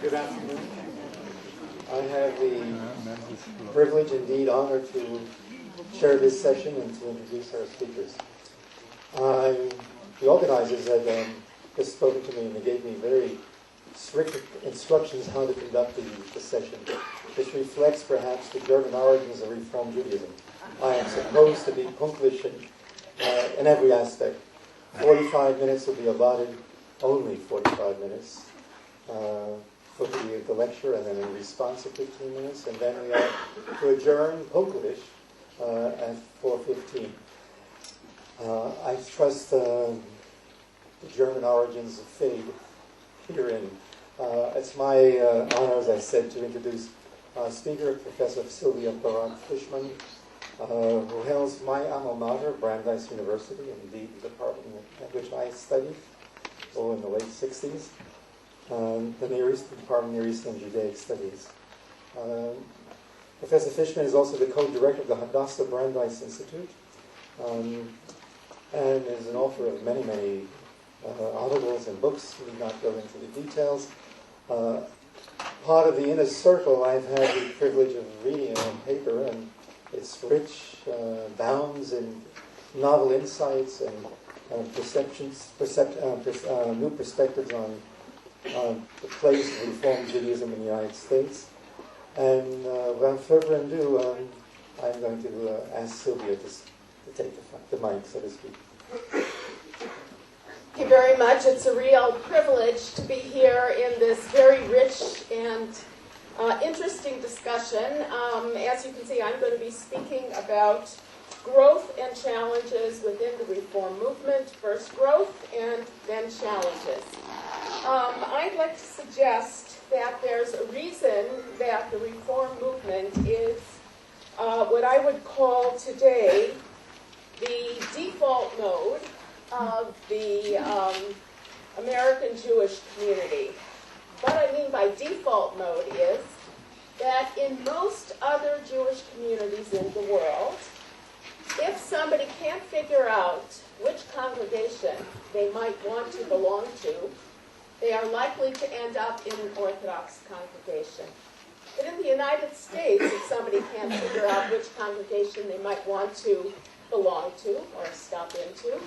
Good afternoon. I have the privilege, indeed honor, to chair this session and to introduce our speakers. The organizers had just spoken to me and they gave me very strict instructions how to conduct the session, which reflects perhaps the German origins of Reform Judaism. I am supposed to be punctilious in every aspect. 45 minutes will be allotted, only 45 minutes, for the lecture, and then a response of 15 minutes, and then we are to adjourn punctilious at 4:15. I trust the German origins of fade herein. It's my honor, as I said, to introduce our speaker, Professor Sylvia Bark-Fischman, who hails my alma mater, Brandeis University, indeed the department at which I studied, in the late 60s, the Near East Department of Near East and Judaic Studies. Professor Fischman is also the co-director of the Hadassah Brandeis Institute, and is an author of many, many articles and books. We need not go into the details. Part of the inner circle, I've had the privilege of reading on paper, and it's rich, bounds in novel insights and new perspectives on the place of Reform Judaism in the United States. And without further ado, I'm going to ask Sylvia to take the mic, so to speak. Thank you very much. It's a real privilege to be here in this very rich and interesting discussion. As you can see, I'm going to be speaking about growth and challenges within the Reform movement. First growth and then challenges. I'd like to suggest that there's a reason that the Reform movement is what I would call today the default mode of the American Jewish community. What I mean by default mode is that in most other Jewish communities in the world, if somebody can't figure out which congregation they might want to belong to, they are likely to end up in an Orthodox congregation. But in the United States, if somebody can't figure out which congregation they might want to belong to or stop into,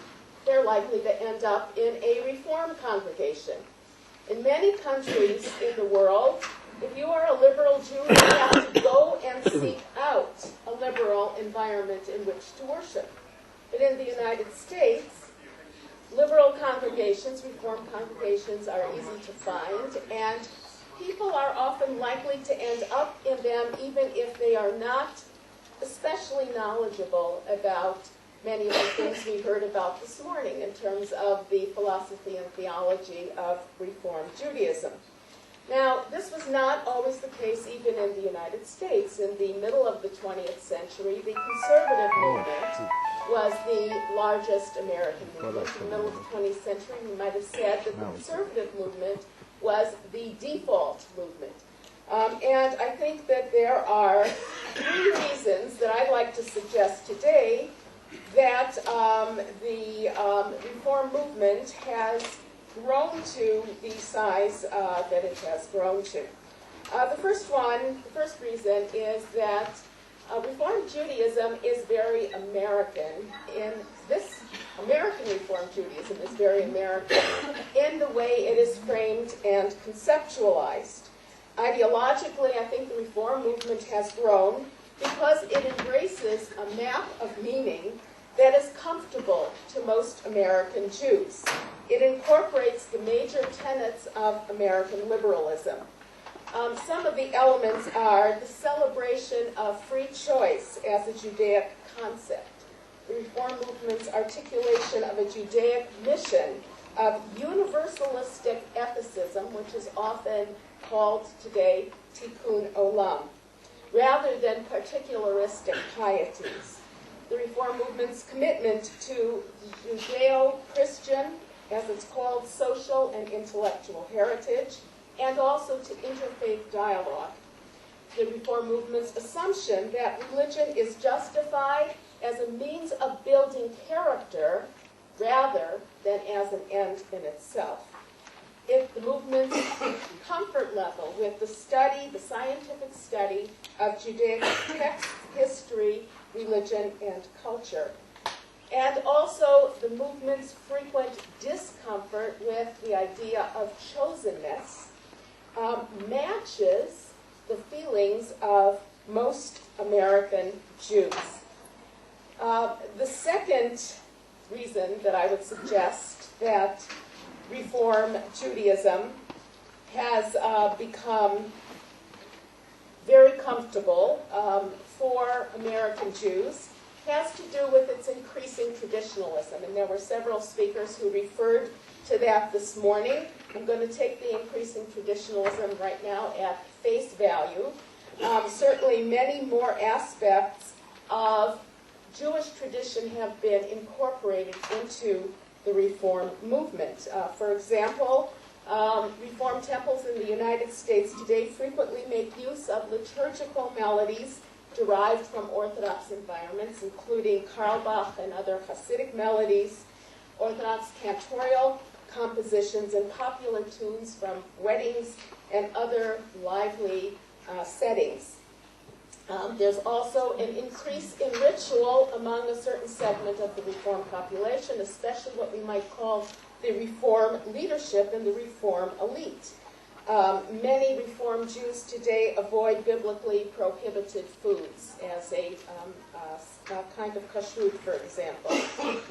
they're likely to end up in a Reform congregation. In many countries in the world, if you are a liberal Jew, you have to go and seek out a liberal environment in which to worship. But in the United States, liberal congregations, Reform congregations, are easy to find, and people are often likely to end up in them even if they are not especially knowledgeable about many of the things we heard about this morning in terms of the philosophy and theology of Reform Judaism. Now, this was not always the case even in the United States. In the middle of the 20th century, the conservative movement was the largest American movement. In the middle of the 20th century, we might have said that the conservative movement was the default movement. And I think that there are three reasons that I'd like to suggest today that the Reform movement has grown to the size that it has grown to. The first reason is that Reform Judaism is very American. This American Reform Judaism is very American in the way it is framed and conceptualized. Ideologically, I think the Reform movement has grown because it embraces a map of meaning that is comfortable to most American Jews. It incorporates the major tenets of American liberalism. Some of the elements are the celebration of free choice as a Judaic concept, the Reform movement's articulation of a Judaic mission of universalistic ethicism, which is often called today tikkun olam, rather than particularistic pieties. The Reform movement's commitment to Judeo-Christian, as it's called, social and intellectual heritage, and also to interfaith dialogue. The Reform movement's assumption that religion is justified as a means of building character rather than as an end in itself. If the movement's comfort undergraduate level with the scientific study of Judaic text, history, religion, and culture. And also the movement's frequent discomfort with the idea of chosenness matches the feelings of most American Jews. The second reason that I would suggest that Reform Judaism has become very comfortable for American Jews has to do with its increasing traditionalism. And there were several speakers who referred to that this morning. I'm going to take the increasing traditionalism right now at face value. Certainly many more aspects of Jewish tradition have been incorporated into the Reform movement. For example, Reform temples in the United States today frequently make use of liturgical melodies derived from Orthodox environments, including Carlebach and other Hasidic melodies, Orthodox cantorial compositions, and popular tunes from weddings and other lively settings. There's also an increase in ritual among a certain segment of the Reform population, especially what we might call the Reform leadership and the Reform elite. Many Reform Jews today avoid biblically prohibited foods as a kind of kashrut, for example.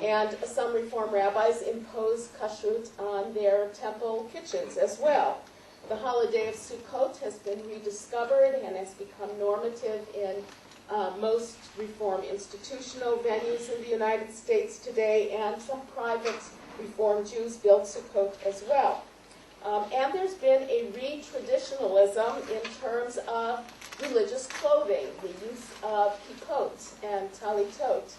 And some Reform rabbis impose kashrut on their temple kitchens as well. The holiday of Sukkot has been rediscovered and has become normative in most Reform institutional venues in the United States today, and some private Reform Jews built Sukkot as well. And there's been a re-traditionalism in terms of religious clothing. The use of kippot and talitot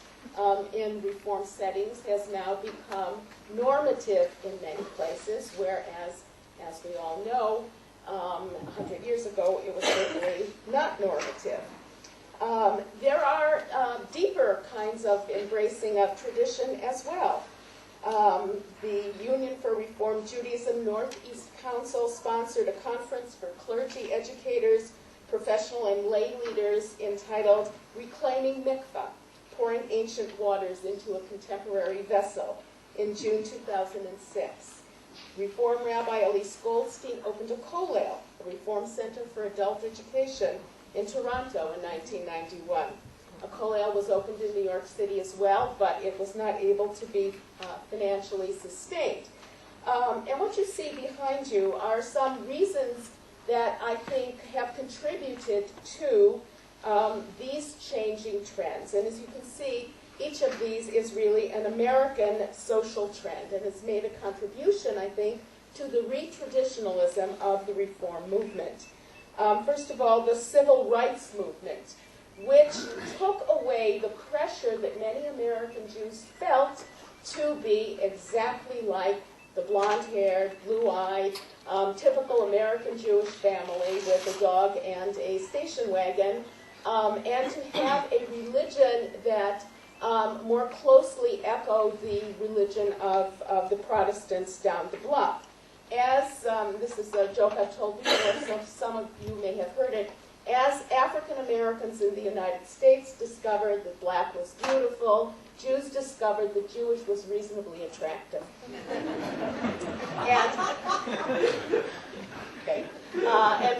in Reform settings has now become normative in many places, whereas, as we all know, 100 years ago it was certainly not normative. There are deeper kinds of embracing of tradition as well. The Union for Reform Judaism Northeast Council sponsored a conference for clergy, educators, professional and lay leaders entitled Reclaiming Mikvah, Pouring Ancient Waters into a Contemporary Vessel in June 2006. Reform Rabbi Elise Goldstein opened a kollel, a Reform Center for Adult Education, in Toronto in 1991. A kollel was opened in New York City as well, but it was not able to be financially sustained. And what you see behind you are some reasons that I think have contributed to these changing trends. And as you can see, each of these is really an American social trend and has made a contribution, I think, to the re-traditionalism of the Reform movement. First of all, the civil rights movement, which took away the pressure that many American Jews felt to be exactly like the blonde-haired, blue-eyed, typical American Jewish family with a dog and a station wagon, and to have a religion that more closely echoed the religion of the Protestants down the block. As, this is a joke I've told before, so some of you may have heard it, as African Americans in the United States discovered that black was beautiful, Jews discovered that Jewish was reasonably attractive. And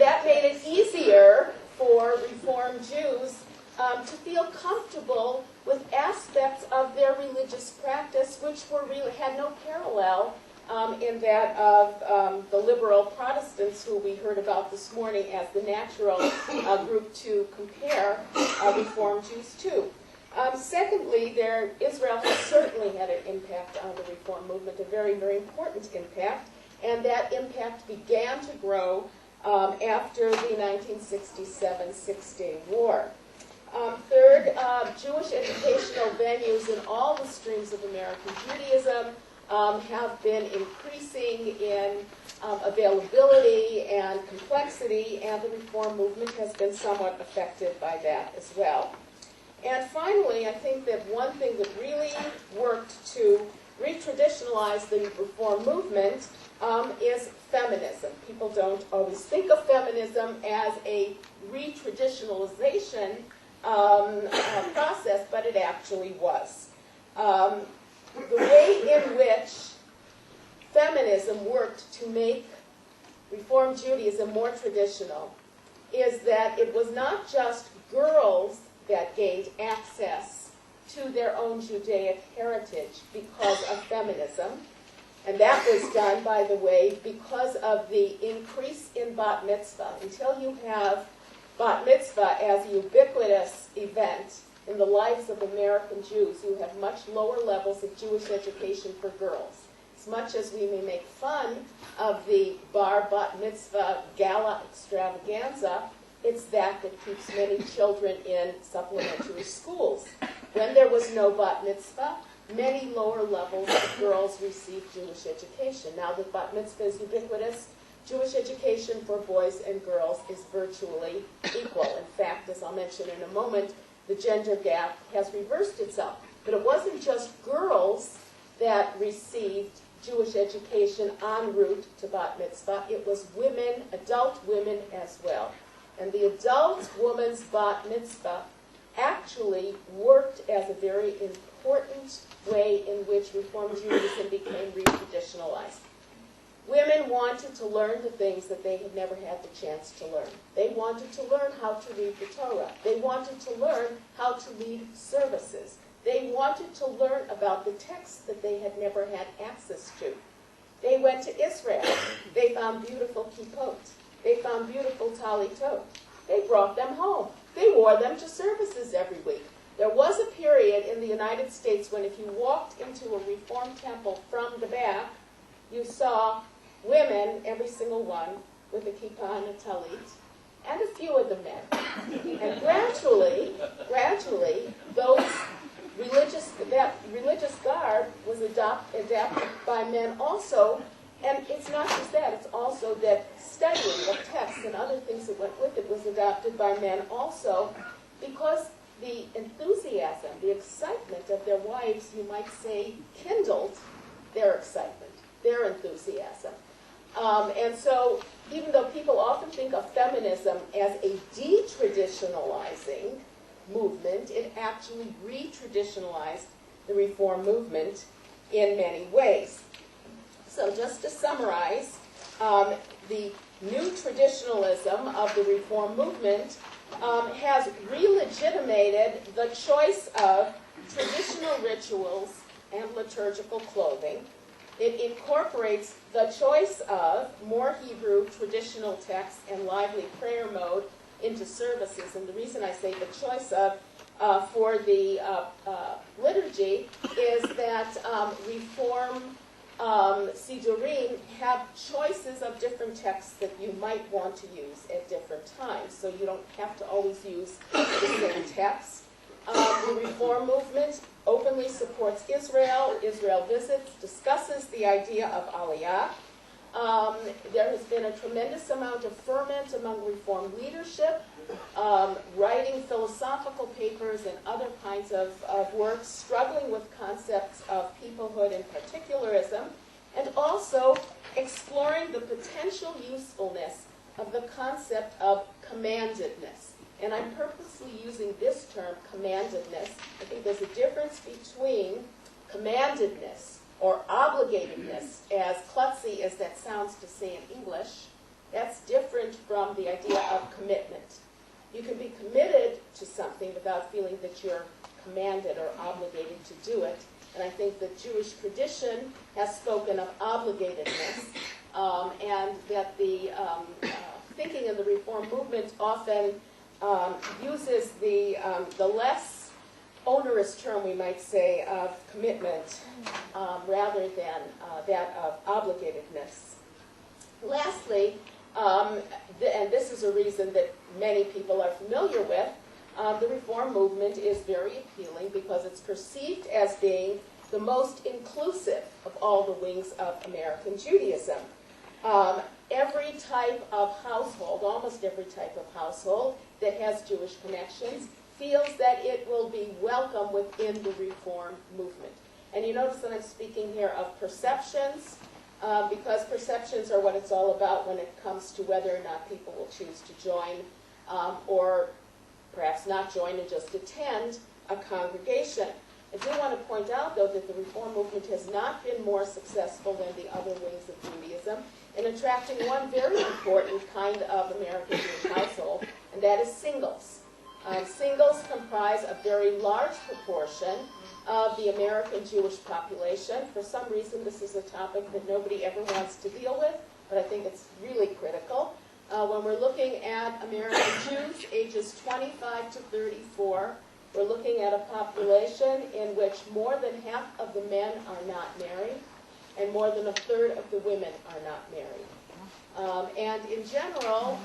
that made it easier for Reform Jews to feel comfortable with aspects of their religious practice which were really had no parallel in that of the liberal Protestants who we heard about this morning as the natural group to compare Reform Jews to. Secondly, Israel has certainly had an impact on the Reform movement, a very, very important impact, and that impact began to grow after the 1967-68 war. Third, Jewish educational venues in all the streams of American Judaism have been increasing in availability and complexity, and the Reform movement has been somewhat affected by that as well. And finally, I think that one thing that really worked to retraditionalize the Reform movement is feminism. People don't always think of feminism as a retraditionalization process, but it actually was. The way in which feminism worked to make Reform Judaism more traditional is that it was not just girls that gained access to their own Judaic heritage because of feminism. And that was done, by the way, because of the increase in bat mitzvah. Until you have bat mitzvah as a ubiquitous event in the lives of American Jews, you have much lower levels of Jewish education for girls. As much as we may make fun of the bat mitzvah gala extravaganza, it's that keeps many children in supplementary schools. When there was no bat mitzvah, many lower levels of girls received Jewish education. Now that bat mitzvah is ubiquitous, Jewish education for boys and girls is virtually equal. In fact, as I'll mention in a moment, the gender gap has reversed itself. But it wasn't just girls that received Jewish education en route to bat mitzvah. It was women, adult women as well. And the adult woman's bat mitzvah actually worked as a very important way in which Reform Judaism became retraditionalized. Women wanted to learn the things that they had never had the chance to learn. They wanted to learn how to read the Torah. They wanted to learn how to lead services. They wanted to learn about the texts that they had never had access to. They went to Israel. They found beautiful kippot. They found beautiful talitot. They brought them home. They wore them to services every week. There was a period in the United States when if you walked into a Reform temple from the back, you saw women, every single one, with a kippah and a talit, and a few of the men. And gradually, that religious garb was adapted by men also. And it's not just that, it's also that studying of texts and other things that went with it was adopted by men also, because the enthusiasm, the excitement of their wives, you might say, kindled their excitement, their enthusiasm. And so, even though people often think of feminism as a detraditionalizing movement, it actually retraditionalized the Reform movement in many ways. So just to summarize, the new traditionalism of the Reform movement has relegitimated the choice of traditional rituals and liturgical clothing. It incorporates the choice of more Hebrew traditional texts and lively prayer mode into services. And the reason I say the choice of for the liturgy is that Reform Sidurim have choices of different texts that you might want to use at different times, so you don't have to always use the same text. The Reform movement openly supports Israel. Israel visits, discusses the idea of Aliyah. There has been a tremendous amount of ferment among Reform leadership, writing philosophical papers and other kinds of works, struggling with concepts of peoplehood and particularism, and also exploring the potential usefulness of the concept of commandedness. And I'm purposely using this term, commandedness. I think there's a difference between commandedness or obligatedness, as klutzy as that sounds to say in English. That's different from the idea of commitment. You can be committed to something without feeling that you're commanded or obligated to do it. And I think the Jewish tradition has spoken of obligatedness, and that the thinking of the Reform movement often uses the less onerous term, we might say, of commitment rather than that of obligatedness. Lastly, and this is a reason that many people are familiar with, the Reform movement is very appealing because it's perceived as being the most inclusive of all the wings of American Judaism. Every type of household, almost every type of household that has Jewish connections, feels that it will be welcome within the Reform movement. And you notice that I'm speaking here of perceptions, because perceptions are what it's all about when it comes to whether or not people will choose to join or perhaps not join and just attend a congregation. I do want to point out, though, that the Reform movement has not been more successful than the other wings of Judaism in attracting one very important kind of American Jewish household, and that is singles. Singles comprise a very large proportion of the American Jewish population. For some reason, this is a topic that nobody ever wants to deal with, but I think it's really critical. When we're looking at American Jews, ages 25 to 34, we're looking at a population in which more than half of the men are not married, and more than a third of the women are not married. And in general,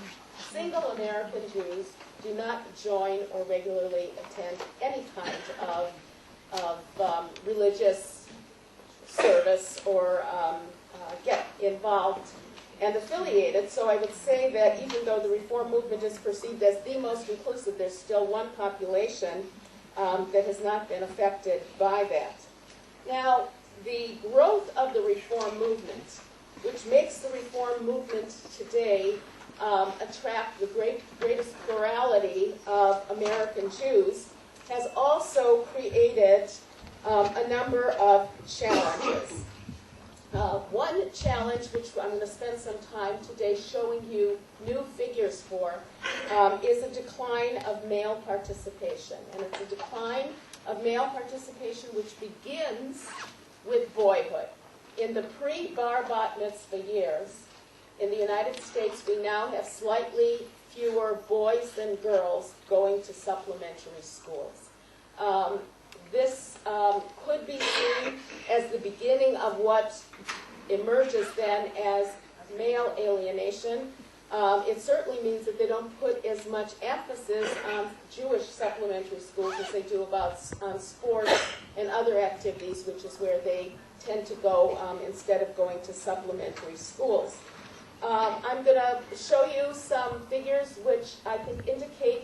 single American Jews do not join or regularly attend any kind of religious service or get involved and affiliated. So I would say that even though the Reform movement is perceived as the most inclusive, there's still one population that has not been affected by that. Now, the growth of the Reform movement, which makes the Reform movement today attract the greatest plurality of American Jews, has also created a number of challenges. One challenge, which I'm going to spend some time today showing you new figures for, is a decline of male participation. And it's a decline of male participation which begins with boyhood. In the pre-bar bat mitzvah years, in the United States, we now have slightly fewer boys than girls going to supplementary schools. This could be seen as the beginning of what emerges then as male alienation. It certainly means that they don't put as much emphasis on Jewish supplementary schools as they do on sports and other activities, which is where they tend to go instead of going to supplementary schools. I'm going to show you some figures which I think indicate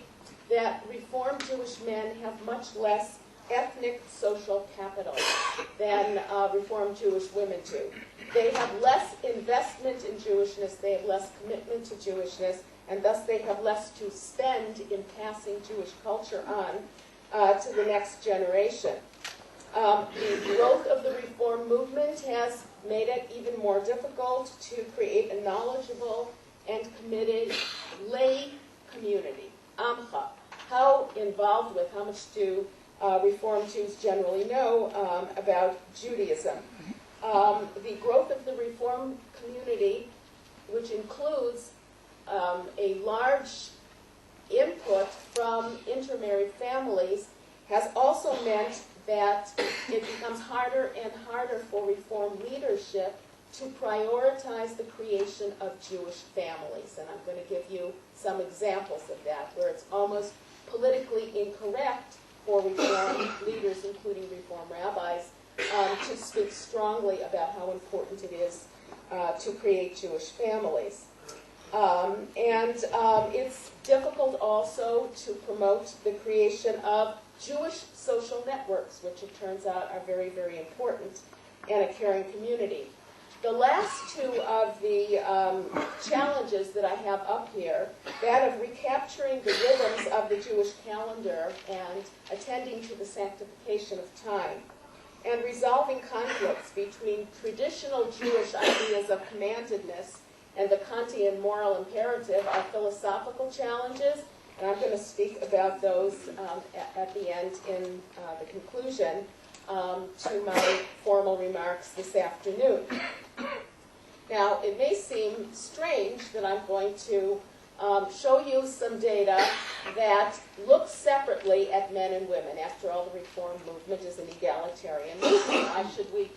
that Reformed Jewish men have much less ethnic social capital than Reformed Jewish women do. They have less investment in Jewishness, they have less commitment to Jewishness, and thus they have less to spend in passing Jewish culture on to the next generation. The growth of the Reform movement has made it even more difficult to create a knowledgeable and committed lay community. Amcha. How involved with, how much do Reformed Jews generally know about Judaism? The growth of the Reformed community, which includes a large input from intermarried families, has also meant that it becomes harder and harder for Reform leadership to prioritize the creation of Jewish families. And I'm going to give you some examples of that, where it's almost politically incorrect for Reform leaders, including Reform rabbis, to speak strongly about how important it is to create Jewish families. It's difficult also to promote the creation of Jewish social networks, which it turns out are very, very important in a caring community. The last two of the challenges that I have up here, that of recapturing the rhythms of the Jewish calendar and attending to the sanctification of time, and resolving conflicts between traditional Jewish ideas of commandedness and the Kantian moral imperative, are philosophical challenges, and I'm going to speak about those at the end in the conclusion to my formal remarks this afternoon. Now, it may seem strange that I'm going to show you some data that looks separately at men and women. After all, the Reform movement is an egalitarian movement. Why should we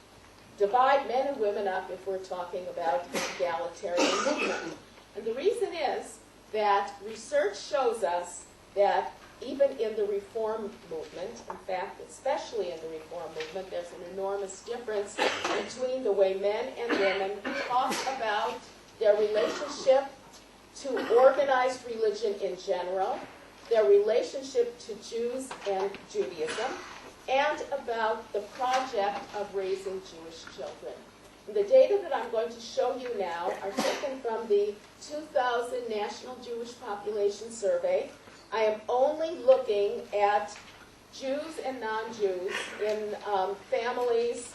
divide men and women up if we're talking about an egalitarian movement? And the reason is that research shows us that even in the Reform movement, in fact, especially in the Reform movement, there's an enormous difference between the way men and women talk about their relationship to organized religion in general, their relationship to Jews and Judaism, and about the project of raising Jewish children. The data that I'm going to show you now are taken from the 2000 National Jewish Population Survey. I am only looking at Jews and non-Jews in families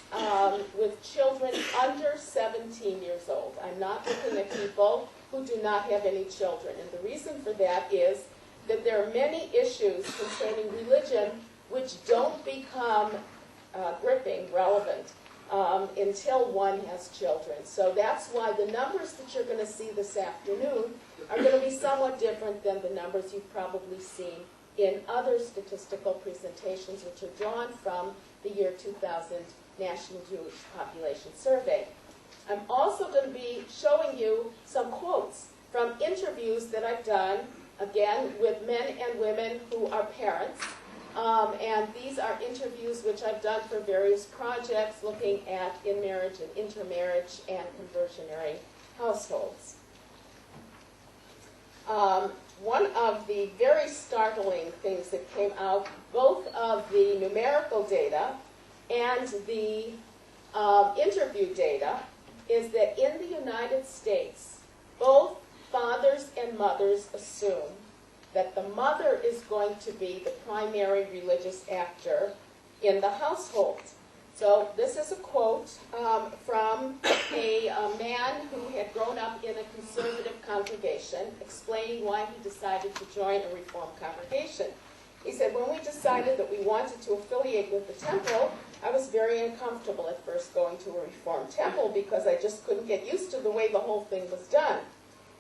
with children under 17 years old. I'm not looking at people who do not have any children. And the reason for that is that there are many issues concerning religion which don't become gripping, relevant, until one has children. So that's why the numbers that you're going to see this afternoon are going to be somewhat different than the numbers you've probably seen in other statistical presentations which are drawn from the year 2000 National Jewish Population Survey. I'm also going to be showing you some quotes from interviews that I've done, again, with men and women who are parents. And these are interviews which I've done for various projects looking at in-marriage and intermarriage and conversionary households. One of the very startling things that came out, both of the numerical data and the interview data, is that in the United States, both fathers and mothers assume that the mother is going to be the primary religious actor in the household. So this is a quote from a man who had grown up in a conservative congregation, explaining why he decided to join a Reformed congregation. He said, when we decided that we wanted to affiliate with the temple, I was very uncomfortable at first going to a Reformed temple because I just couldn't get used to the way the whole thing was done.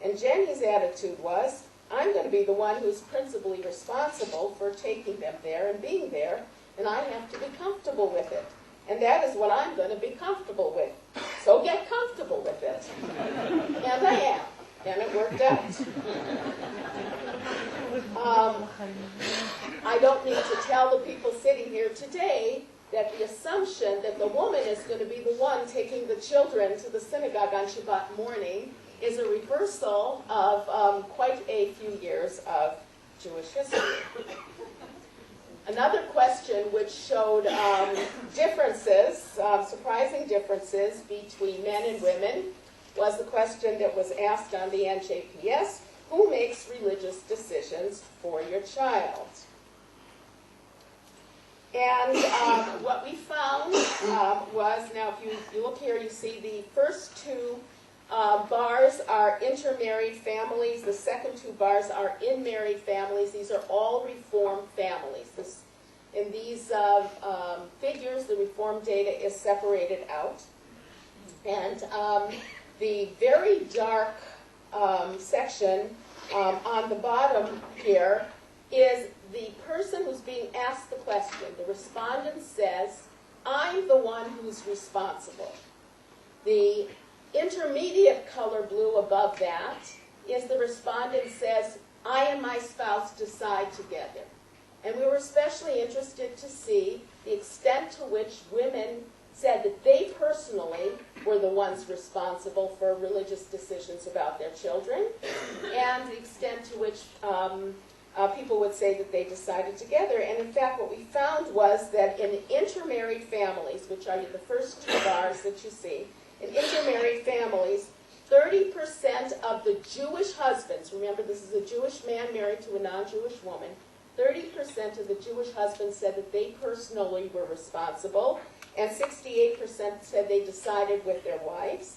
And Jenny's attitude was, I'm going to be the one who's principally responsible for taking them there and being there, and I have to be comfortable with it. And that is what I'm going to be comfortable with. So get comfortable with it. And I am. And it worked out. I don't need to tell the people sitting here today that the assumption that the woman is going to be the one taking the children to the synagogue on Shabbat morning is a reversal of quite a few years of Jewish history. Another question which showed differences, surprising differences between men and women, was the question that was asked on the NJPS, who makes religious decisions for your child? And what we found was, now if you look here, you see the first two bars are intermarried families. The second two bars are in-married families. These are all Reformed families. In these figures, the Reformed data is separated out. And the very dark section on the bottom here is the person who's being asked the question. The respondent says, I'm the one who's responsible. The intermediate color blue above that is the respondent says, I and my spouse decide together. And we were especially interested to see the extent to which women said that they personally were the ones responsible for religious decisions about their children, and the extent to which people would say that they decided together. And in fact, what we found was that in intermarried families, which are the first two bars that you see, in intermarried families, 30% of the Jewish husbands, remember this is a Jewish man married to a non-Jewish woman, 30% of the Jewish husbands said that they personally were responsible, and 68% said they decided with their wives.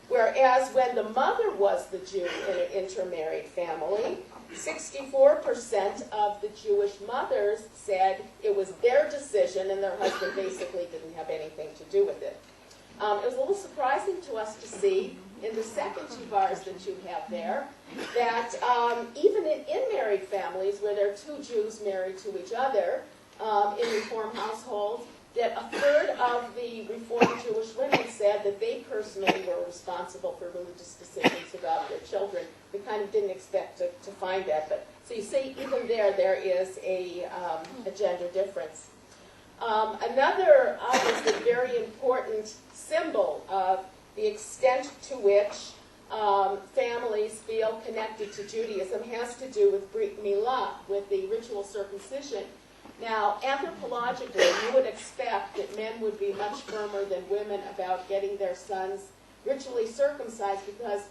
Whereas when the mother was the Jew in an intermarried family, 64% of the Jewish mothers said it was their decision and their husband basically didn't have anything to do with it. It was a little surprising to us to see in the second two bars that you have there that even in married families where there are two Jews married to each other in Reformed households, that a third of the Reformed Jewish women said that they personally were responsible for religious decisions about their children. We kind of didn't expect to find that. But so you see, even there is a gender difference. Another, obviously, very important symbol of the extent to which families feel connected to Judaism has to do with Brit Milah, with the ritual circumcision. Now, anthropologically, you would expect that men would be much firmer than women about getting their sons ritually circumcised because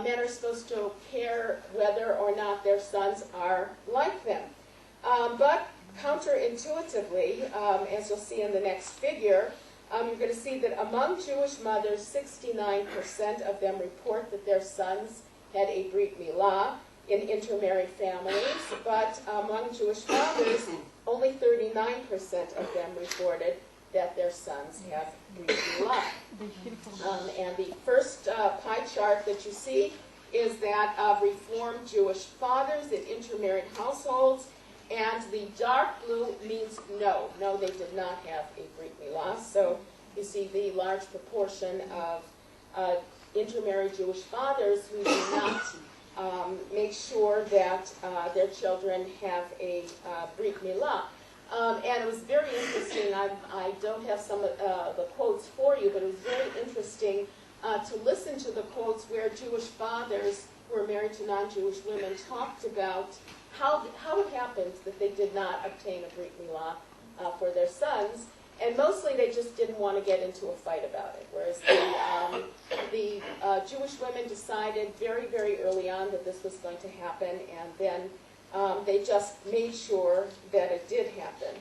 men are supposed to care whether or not their sons are like them. But counterintuitively, as you'll see in the next figure, you're going to see that among Jewish mothers, 69% of them report that their sons had a brit milah in intermarried families, but among Jewish fathers, only 39% of them reported that their sons have brit milah. And the first pie chart that you see is that of Reformed Jewish fathers in intermarried households, and the dark blue means no. No, they did not have a brit milah. So you see the large proportion of intermarried Jewish fathers who do not make sure that their children have a brit milah. And it was very interesting. I don't have some of the quotes for you, but it was very interesting to listen to the quotes where Jewish fathers who were married to non-Jewish women talked about how it happened that they did not obtain a brit milah for their sons. And mostly they just didn't want to get into a fight about it, whereas the Jewish women decided very, very early on that this was going to happen, and then they just made sure that it did happen.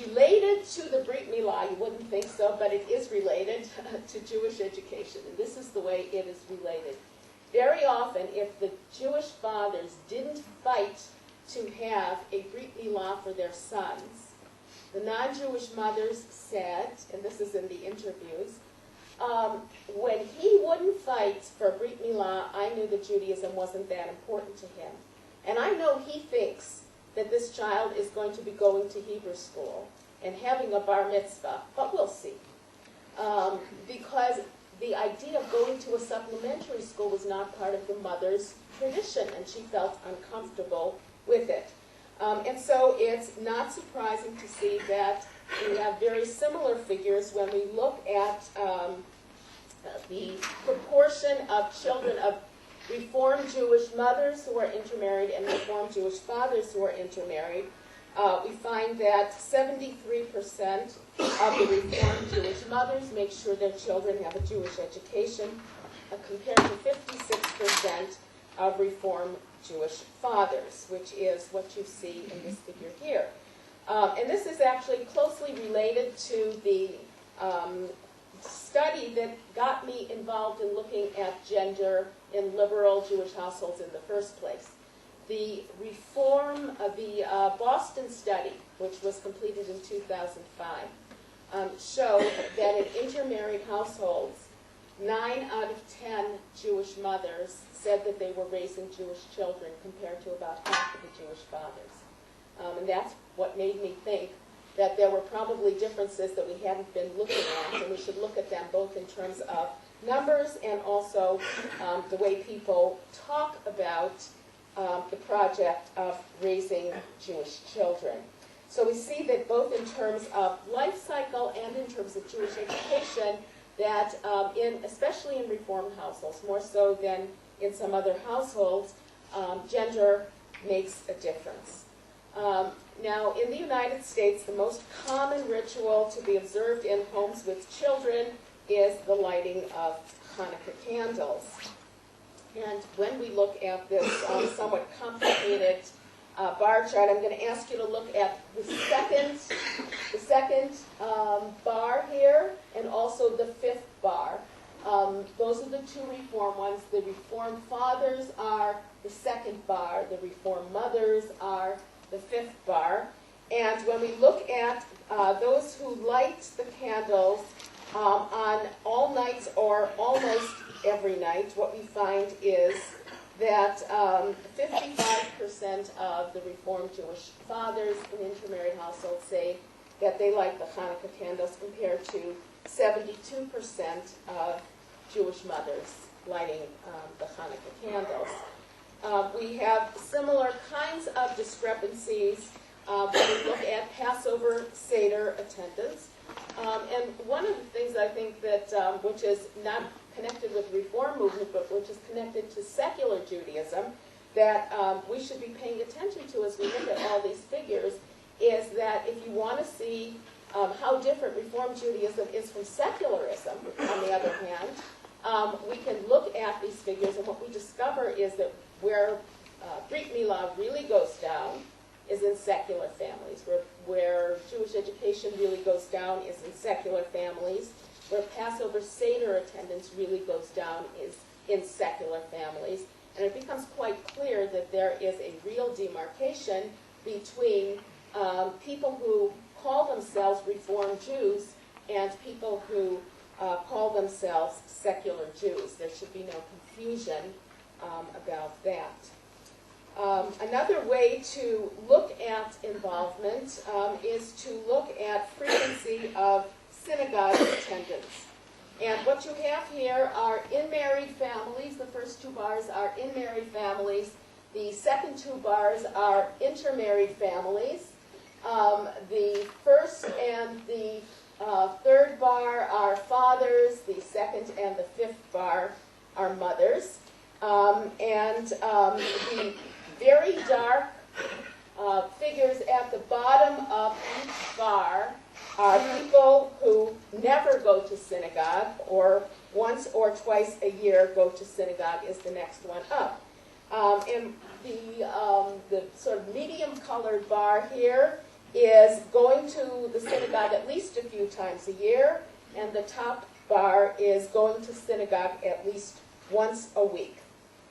Related to the brit milah, you wouldn't think so, but it is related to Jewish education, and this is the way it is related. Very often, if the Jewish fathers didn't fight to have a brit milah for their sons, the non-Jewish mothers said, and this is in the interviews, when he wouldn't fight for brit milah, I knew that Judaism wasn't that important to him. And I know he thinks that this child is going to be going to Hebrew school and having a bar mitzvah, but we'll see. Because the idea of going to a supplementary school was not part of the mother's tradition, and she felt uncomfortable with it. And so it's not surprising to see that we have very similar figures when we look at the proportion of children of Reformed Jewish mothers who are intermarried and Reformed Jewish fathers who are intermarried. We find that 73% of the Reformed Jewish mothers make sure their children have a Jewish education, compared to 56% of Reformed Jewish fathers, which is what you see in this figure here. And this is actually closely related to the study that got me involved in looking at gender in liberal Jewish households in the first place. The Boston study, which was completed in 2005, showed that in intermarried households, 9 out of 10 Jewish mothers said that they were raising Jewish children compared to about half of the Jewish fathers. And that's what made me think that there were probably differences that we hadn't been looking at, and we should look at them both in terms of numbers and also the way people talk about the project of raising Jewish children. So we see that both in terms of life cycle and in terms of Jewish education, that especially in Reformed households, more so than in some other households, gender makes a difference. Now, in the United States, the most common ritual to be observed in homes with children is the lighting of Hanukkah candles. And when we look at this somewhat complicated bar chart, I'm going to ask you to look at the second bar here, and also the fifth bar. Those are the two Reformed ones. The Reformed fathers are the second bar. The Reformed mothers are the fifth bar. And when we look at those who light the candles on all nights or almost every night, what we find is that 55% of the Reformed Jewish fathers in intermarried households say that they light the Hanukkah candles, compared to 72% of Jewish mothers lighting the Hanukkah candles. We have similar kinds of discrepancies when we look at Passover Seder attendance. And one of the things I think that, which is not connected with the Reform movement, but which is connected to secular Judaism, that we should be paying attention to as we look at all these figures is that if you want to see how different Reform Judaism is from secularism, on the other hand, we can look at these figures, and what we discover is that where Brit Milah really goes down is in secular families. Where Jewish education really goes down is in secular families. Where Passover Seder attendance really goes down is in secular families. And it becomes quite clear that there is a real demarcation between people who call themselves Reform Jews and people who call themselves secular Jews. There should be no confusion about that. Another way to look at involvement is to look at frequency of synagogue attendance. And what you have here are in-married families. The first two bars are in-married families. The second two bars are intermarried families. The first and the third bar are fathers. The second and the fifth bar are mothers. The very dark figures at the bottom of each bar are people who never go to synagogue, or once or twice a year go to synagogue is the next one up. And the sort of medium-colored bar here is going to the synagogue at least a few times a year, and the top bar is going to synagogue at least once a week.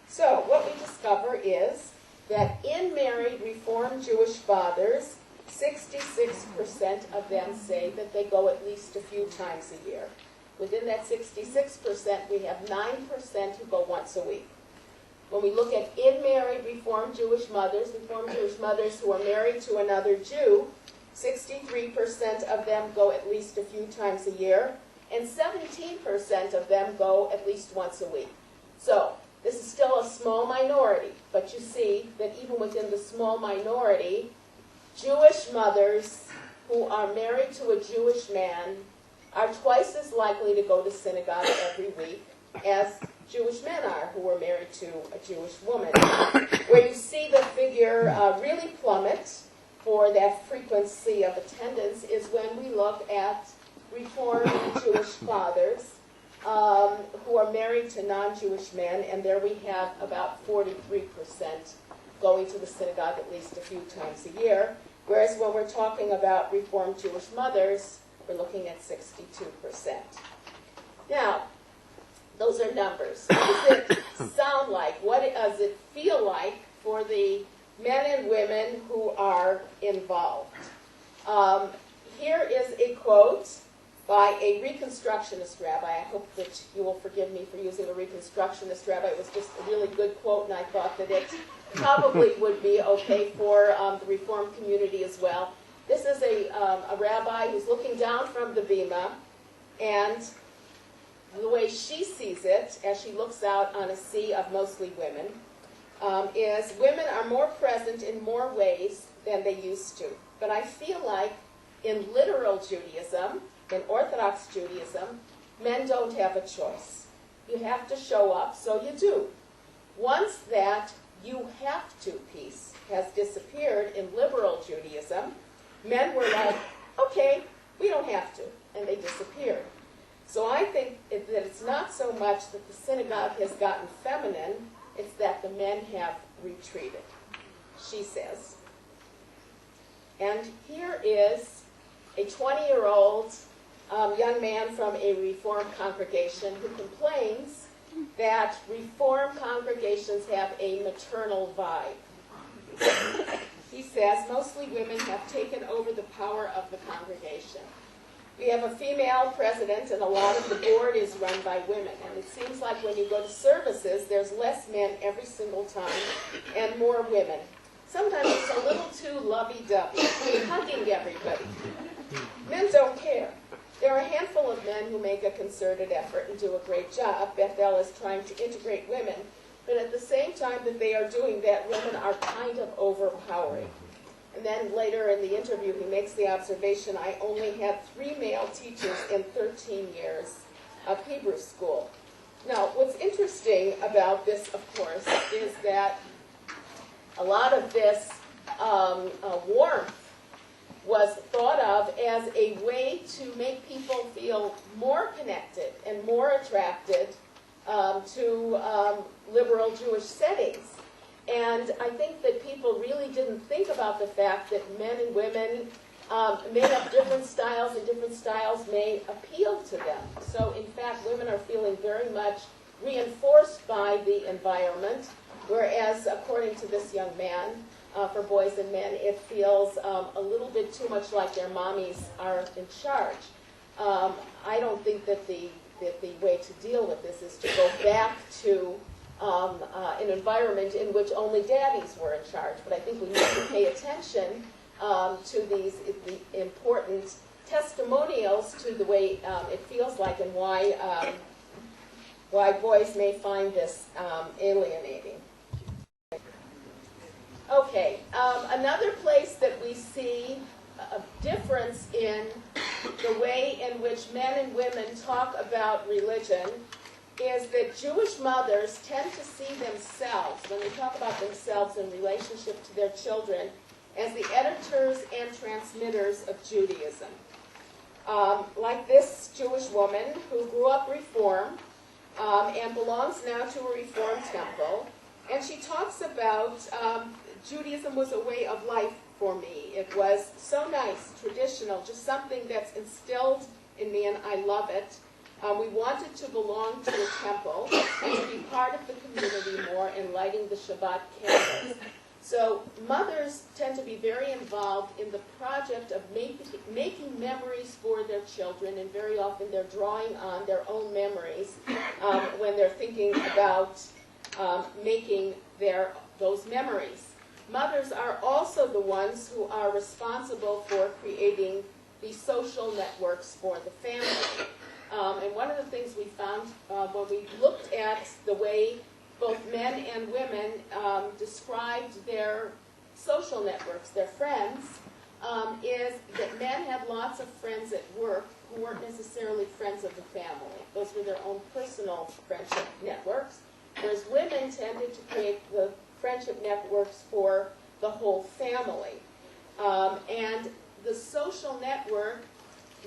So what we discover is that in married Reform Jewish fathers, 66% of them say that they go at least a few times a year. Within that 66%, we have 9% who go once a week. When we look at in-married Reform Jewish mothers who are married to another Jew, 63% of them go at least a few times a year, and 17% of them go at least once a week. So this is still a small minority, but you see that even within the small minority, Jewish mothers who are married to a Jewish man are twice as likely to go to synagogue every week as Jewish men are who are married to a Jewish woman. Where you see the figure really plummet for that frequency of attendance is when we look at Reformed Jewish fathers who are married to non-Jewish men, and there we have about 43% going to the synagogue at least a few times a year, whereas when we're talking about Reformed Jewish mothers, we're looking at 62%. Now, those are numbers. What does it sound like? What does it feel like for the men and women who are involved? Here is a quote by a Reconstructionist rabbi. I hope that you will forgive me for using a Reconstructionist rabbi. It was just a really good quote, and I thought that it probably would be okay for the Reform community as well. This is a rabbi who's looking down from the bima, and the way she sees it, as she looks out on a sea of mostly women, is women are more present in more ways than they used to. But I feel like in literal Judaism, in Orthodox Judaism, men don't have a choice. You have to show up, so you do. Once that you have to piece has disappeared in liberal Judaism, men were like, okay, we don't have to, and they disappeared. So I think that it's not so much that the synagogue has gotten feminine, it's that the men have retreated, she says. And here is a 20-year-old young man from a Reformed congregation who complains that Reformed congregations have a maternal vibe. He says, mostly women have taken over the power of the congregation. We have a female president, and a lot of the board is run by women. And it seems like when you go to services, there's less men every single time and more women. Sometimes it's a little too lovey-dovey, hugging everybody. Men don't care. There are a handful of men who make a concerted effort and do a great job. Bethel is trying to integrate women. But at the same time that they are doing that, women are kind of overpowering. And then later in the interview, he makes the observation, I only had 3 male teachers in 13 years of Hebrew school. Now, what's interesting about this, of course, is that a lot of this warmth was thought of as a way to make people feel more connected and more attracted to liberal Jewish settings. And I think that people really didn't think about the fact that men and women may have different styles, and different styles may appeal to them. So in fact, women are feeling very much reinforced by the environment, whereas according to this young man, for boys and men, it feels a little bit too much like their mommies are in charge. I don't think that the way to deal with this is to go back to an environment in which only daddies were in charge, but I think we need to pay attention to these important testimonials to the way it feels like and why boys may find this alienating. Okay, another place that we see a difference in the way in which men and women talk about religion is that Jewish mothers tend to see themselves, when they talk about themselves in relationship to their children, as the editors and transmitters of Judaism. Like this Jewish woman who grew up Reform and belongs now to a Reform temple, and she talks about Judaism was a way of life for me. It was so nice, traditional, just something that's instilled in me, and I love it. We wanted to belong to a temple and to be part of the community more in lighting the Shabbat candles. So mothers tend to be very involved in the project of making memories for their children, and very often they're drawing on their own memories when they're thinking about making those memories. Mothers are also the ones who are responsible for creating the social networks for the family. And one of the things we found when we looked at the way both men and women described their social networks, their friends, is that men had lots of friends at work who weren't necessarily friends of the family. Those were their own personal friendship networks, whereas women tended to create the friendship networks for the whole family. And the social network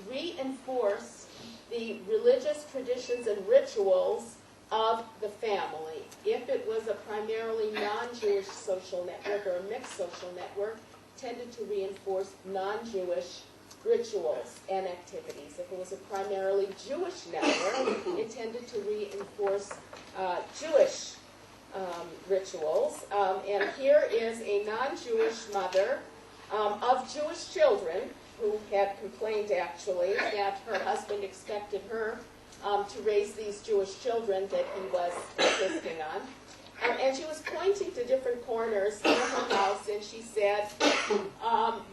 reinforced the religious traditions and rituals of the family. If it was a primarily non-Jewish social network or a mixed social network, tended to reinforce non-Jewish rituals and activities. If it was a primarily Jewish network, it tended to reinforce Jewish rituals. And here is a non-Jewish mother of Jewish children who had complained, actually, that her husband expected her to raise these Jewish children that he was insisting on. And she was pointing to different corners in her house, and she said,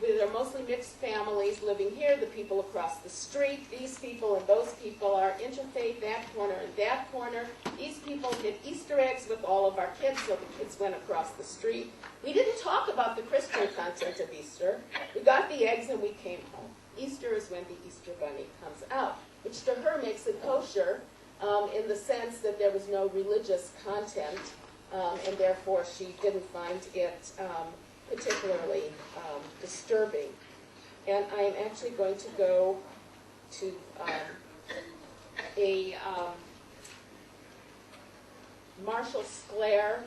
they're mostly mixed families living here, the people across the street, these people and those people are interfaith, that corner and that corner. These people hid Easter eggs with all of our kids, so the kids went across the street. We didn't talk about the Christian content of Easter. We got the eggs and we came home. Easter is when the Easter bunny comes out, which to her makes it kosher in the sense that there was no religious content, and therefore she didn't find it particularly disturbing. And I am actually going to go to a Marshall Sclair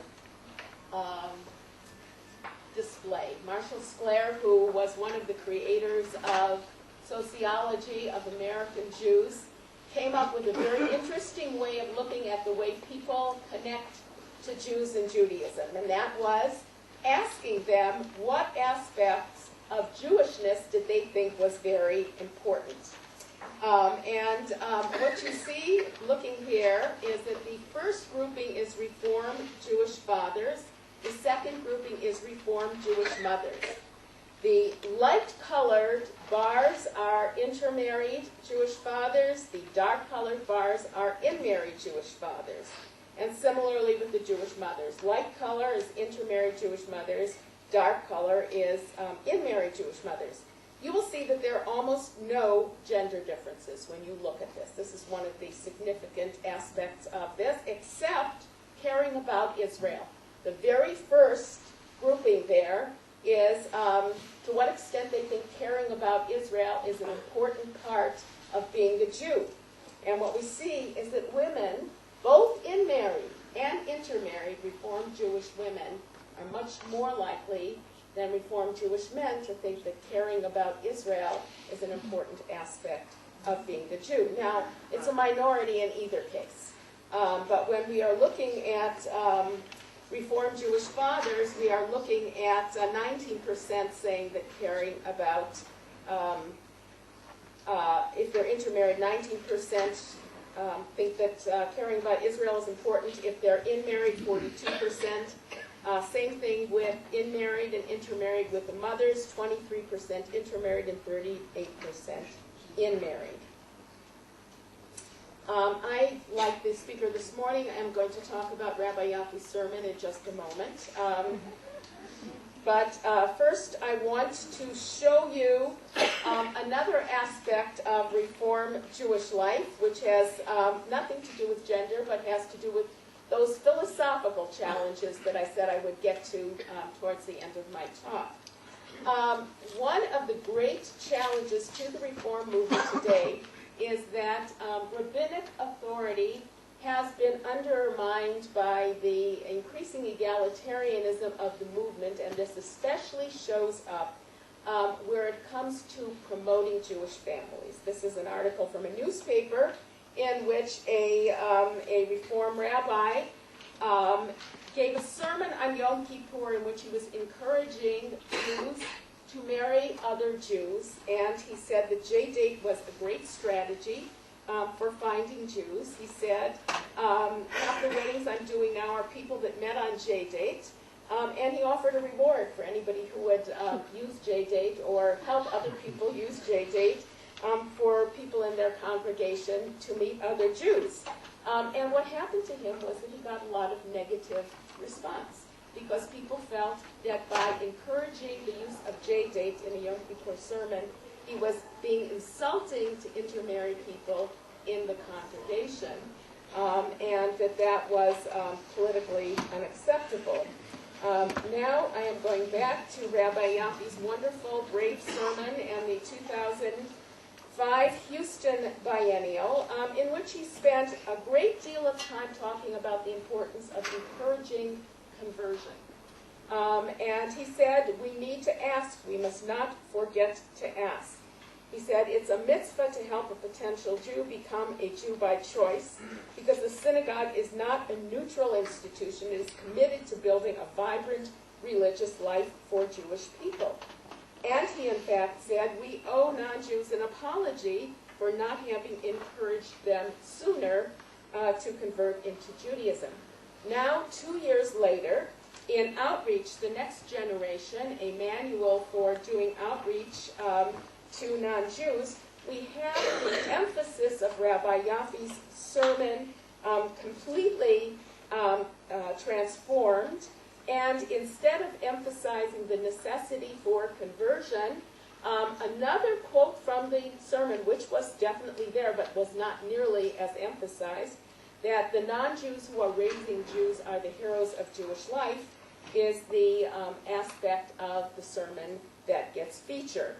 display. Marshall Sclair, who was one of the creators of sociology of American Jews, came up with a very interesting way of looking at the way people connect to Jews and Judaism, and that was asking them what aspects of Jewishness did they think was very important. What you see looking here is that the first grouping is Reformed Jewish fathers. The second grouping is Reformed Jewish mothers. The light-colored bars are intermarried Jewish fathers. The dark-colored bars are in-married Jewish fathers. And similarly with the Jewish mothers. Light color is intermarried Jewish mothers. Dark color is in-married Jewish mothers. You will see that there are almost no gender differences when you look at this. This is one of the significant aspects of this, except caring about Israel. The very first grouping there is to what extent they think caring about Israel is an important part of being a Jew. And what we see is that women, both in married and intermarried Reformed Jewish women, are much more likely than Reformed Jewish men to think that caring about Israel is an important aspect of being a Jew. Now, it's a minority in either case. But when we are looking at Reformed Jewish fathers, we are looking at 19% saying that caring about, if they're intermarried, 19% think that caring about Israel is important. If they're in-married, 42%. Same thing with in-married and intermarried with the mothers, 23% intermarried and 38% in-married. I, like the speaker this morning, am going to talk about Rabbi Yafi's sermon in just a moment. But first, I want to show you another aspect of Reform Jewish life, which has nothing to do with gender, but has to do with those philosophical challenges that I said I would get to towards the end of my talk. One of the great challenges to the Reform movement today is that rabbinic authority has been undermined by the increasing egalitarianism of the movement, and this especially shows up where it comes to promoting Jewish families. This is an article from a newspaper in which a Reform rabbi gave a sermon on Yom Kippur in which he was encouraging Jews to marry other Jews, and he said that J-date was a great strategy for finding Jews. He said, half the weddings I'm doing now are people that met on J-date, and he offered a reward for anybody who would use J-date or help other people use J-date for people in their congregation to meet other Jews. And what happened to him was that he got a lot of negative response, because people felt that by encouraging the use of J-date in a Yom Kippur sermon, he was being insulting to intermarried people in the congregation, and that was politically unacceptable. Now I am going back to Rabbi Yafi's wonderful, brave sermon and the 2005 Houston Biennial, in which he spent a great deal of time talking about the importance of encouraging conversion. And he said, we need to ask, we must not forget to ask. He said, it's a mitzvah to help a potential Jew become a Jew by choice, because the synagogue is not a neutral institution. It is committed to building a vibrant religious life for Jewish people. And he, in fact, said, we owe non-Jews an apology for not having encouraged them sooner to convert into Judaism. Now, 2 years later, in Outreach, the Next Generation, a manual for doing outreach to non-Jews, we have the emphasis of Rabbi Yafi's sermon completely transformed. And instead of emphasizing the necessity for conversion, another quote from the sermon, which was definitely there but was not nearly as emphasized, that the non-Jews who are raising Jews are the heroes of Jewish life, is the aspect of the sermon that gets featured.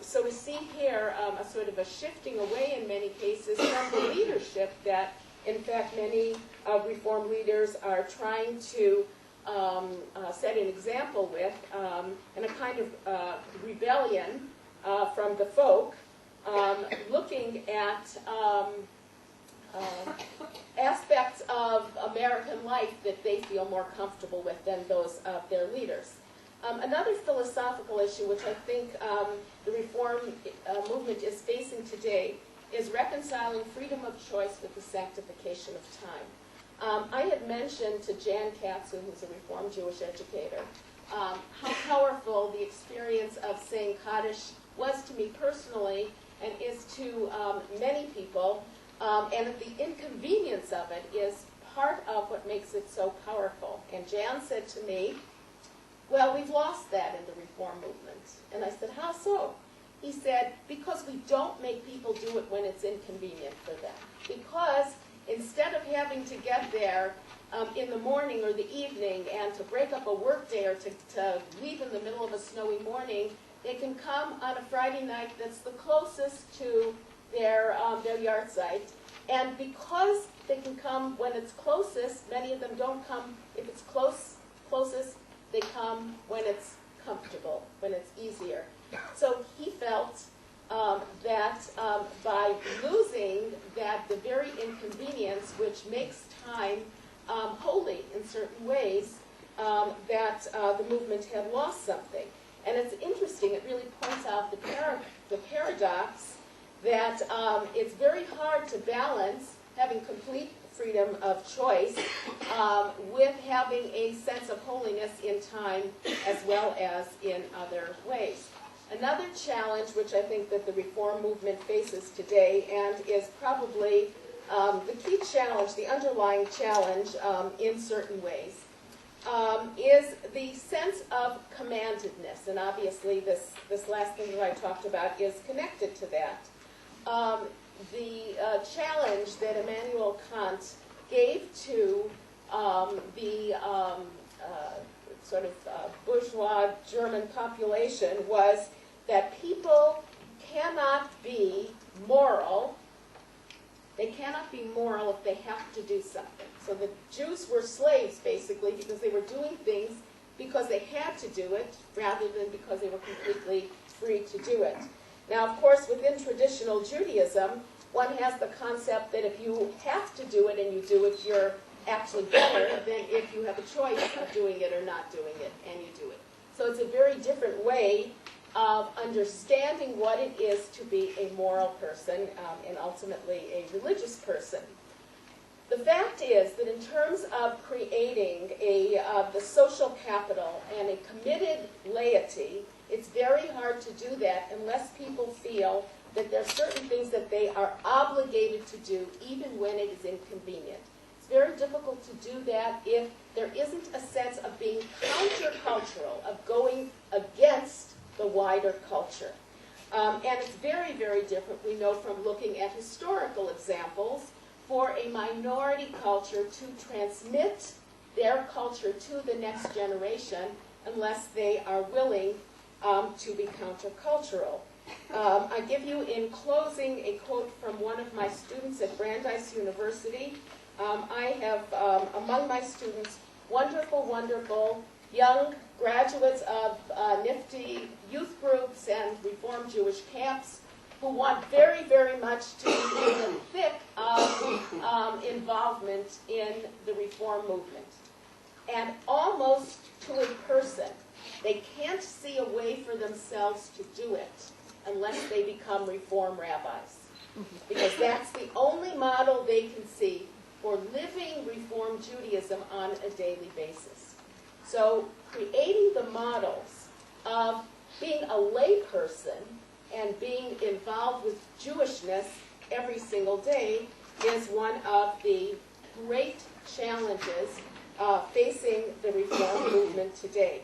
So we see here a sort of a shifting away in many cases from the leadership that, in fact, many Reform leaders are trying to set an example with, and a kind of rebellion from the folk, looking at aspects of American life that they feel more comfortable with than those of their leaders. Another philosophical issue which I think the Reform movement is facing today is reconciling freedom of choice with the sanctification of time. I had mentioned to Jan Katsu, who's a Reformed Jewish educator, how powerful the experience of saying Kaddish was to me personally and is to many people, and that the inconvenience of it is part of what makes it so powerful. And Jan said to me, well, we've lost that in the Reform movement. And I said, how so? He said, because we don't make people do it when it's inconvenient for them. Because instead of having to get there in the morning or the evening and to break up a work day or to leave in the middle of a snowy morning, they can come on a Friday night that's the closest to their yard site. And because they can come when it's closest, many of them don't come if it's closest, they come when it's comfortable, when it's easier. So he felt that by losing the very inconvenience which makes time holy in certain ways, that the movement had lost something. And it's interesting, it really points out the paradox that it's very hard to balance having complete freedom of choice with having a sense of holiness in time as well as in other ways. Another challenge which I think that the reform movement faces today, and is probably the key challenge, the underlying challenge in certain ways, is the sense of commandedness. And obviously this last thing that I talked about is connected to that. The challenge that Immanuel Kant gave to the sort of bourgeois German population was that people cannot be moral. They cannot be moral if they have to do something. So the Jews were slaves, basically, because they were doing things because they had to do it, rather than because they were completely free to do it. Now, of course, within traditional Judaism, one has the concept that if you have to do it and you do it, you're actually better than if you have a choice of doing it or not doing it, and you do it. So it's a very different way of understanding what it is to be a moral person and ultimately a religious person. The fact is that in terms of creating the social capital and a committed laity, it's very hard to do that unless people feel that there are certain things that they are obligated to do even when it is inconvenient. It's very difficult to do that if there isn't a sense of being countercultural, of going against the wider culture. And it's very, very different, we know from looking at historical examples, for a minority culture to transmit their culture to the next generation unless they are willing to be countercultural. I give you in closing a quote from one of my students at Brandeis University. I have among my students wonderful, wonderful young graduates of nifty youth groups and Reform Jewish camps who want very, very much to be in the thick of involvement in the reform movement. And almost to a person, they can't see a way for themselves to do it unless they become reform rabbis. Because that's the only model they can see for living Reform Judaism on a daily basis. So creating the models of being a lay person and being involved with Jewishness every single day is one of the great challenges facing the reform movement today.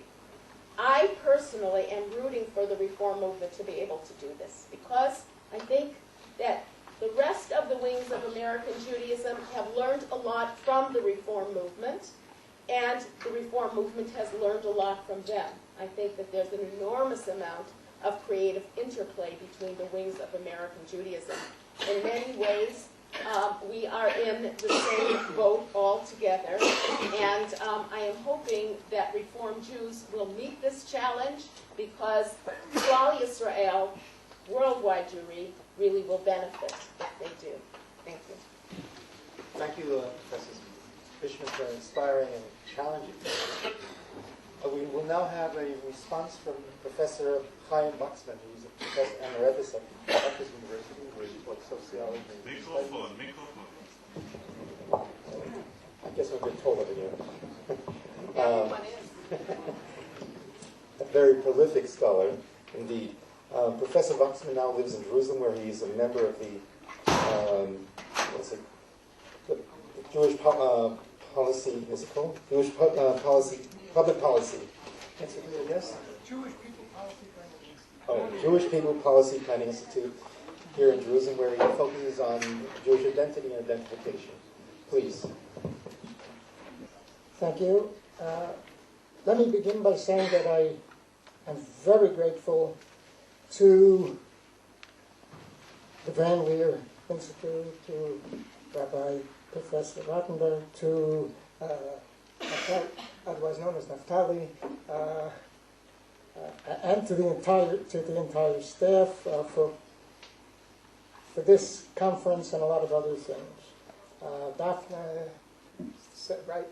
I personally am rooting for the reform movement to be able to do this because I think that the rest of the wings of American Judaism have learned a lot from the reform movement, and the reform movement has learned a lot from them. I think that there's an enormous amount of creative interplay between the wings of American Judaism. In many ways, we are in the same boat all together, and I am hoping that Reform Jews will meet this challenge because Klal Yisrael, worldwide Jewry, really will benefit if they do. Thank you. Thank you, Professor Fishman, for inspiring and challenging. We will now have a response from Professor Chaim Vatman, who's a professor emeritus at Rutgers University, where he taught sociology. Microphone. I guess I'm getting told over here. Everyone is. A very prolific scholar, indeed. Professor Vatman now lives in Jerusalem, where he is a member of the Jewish policy. Is it called Jewish policy? Public policy. Yes? Jewish People Policy Planning Institute. Oh, Jewish People Policy Planning Institute here in Jerusalem, where he focuses on Jewish identity and identification. Please. Thank you. Let me begin by saying that I am very grateful to the Van Leer Institute, to Rabbi Professor Rottenberg, to otherwise known as Naftali, and to the entire staff for this conference and a lot of other things. Daphne,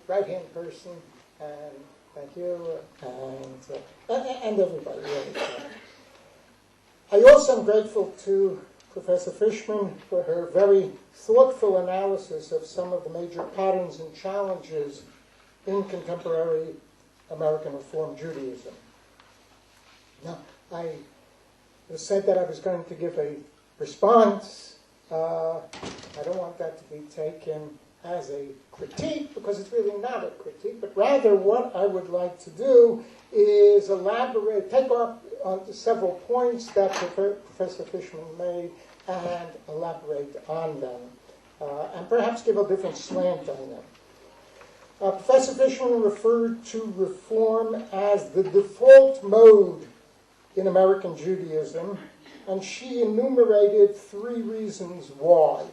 right-hand person, and thank you, and everybody. Really. I also am grateful to Professor Fishman for her very thoughtful analysis of some of the major patterns and challenges in contemporary American Reform Judaism. Now, I said that I was going to give a response. I don't want that to be taken as a critique, because it's really not a critique, but rather what I would like to do is take up on several points that Professor Fishman made and elaborate on them, and perhaps give a different slant on them. Professor Fishman referred to reform as the default mode in American Judaism, and she enumerated 3 reasons why.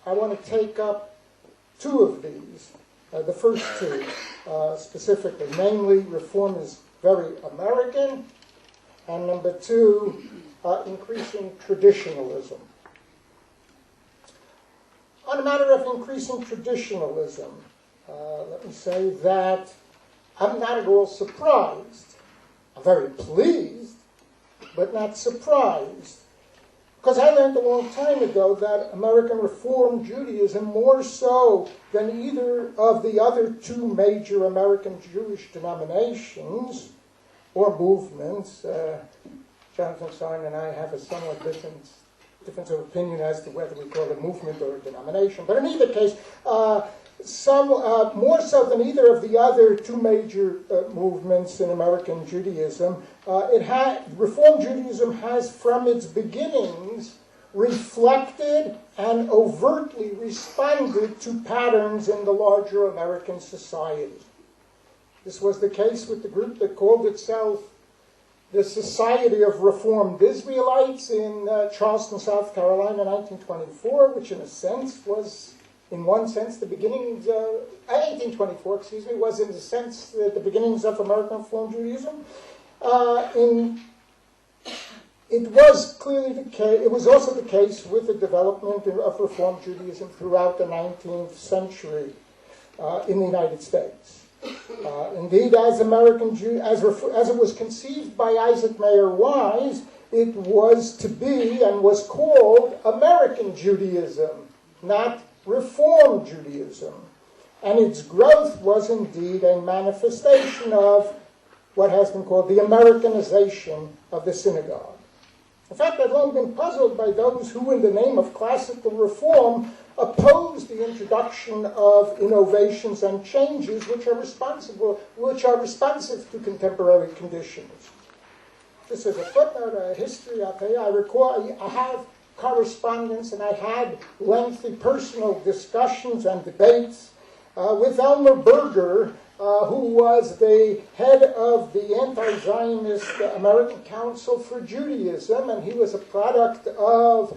I want to take up 2 of these, the first 2 specifically, namely reform is very American, and number 2, increasing traditionalism. On the matter of increasing traditionalism, let me say that I'm not at all surprised. I'm very pleased, but not surprised. Because I learned a long time ago that American Reform Judaism, more so than either of the other 2 major American Jewish denominations or movements, Jonathan Stein and I have a somewhat difference of opinion as to whether we call it a movement or a denomination. But in either case, more so than either of the other 2 major movements in American Judaism, Reform Judaism has from its beginnings reflected and overtly responded to patterns in the larger American society. This was the case with the group that called itself the Society of Reformed Israelites in Charleston, South Carolina, 1924, which in one sense, the beginnings of 1824, was in a sense the beginnings of American Reform Judaism. It was clearly the case. It was also the case with the development of Reform Judaism throughout the 19th century in the United States. Indeed, as it was conceived by Isaac Mayer Wise, it was to be and was called American Judaism, not Reform Judaism. And its growth was indeed a manifestation of what has been called the Americanization of the synagogue. In fact, I've long been puzzled by those who, in the name of classical reform, oppose the introduction of innovations and changes which are responsive to contemporary conditions. This is a footnote, a history. I'll tell you, I have correspondence, and I had lengthy personal discussions and debates with Elmer Berger, who was the head of the anti-Zionist American Council for Judaism, and he was a product of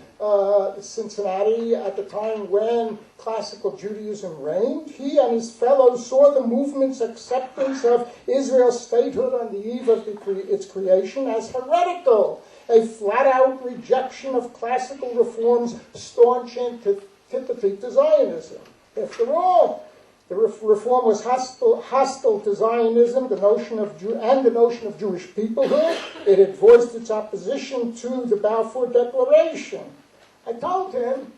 Cincinnati at the time when classical Judaism reigned. He and his fellows saw the movement's acceptance of Israel's statehood on the eve of its creation as heretical, a flat-out rejection of classical reform's staunch antipathy to Zionism. After all, the reform was hostile to Zionism, the notion of Jewish peoplehood. It had voiced its opposition to the Balfour Declaration. I told him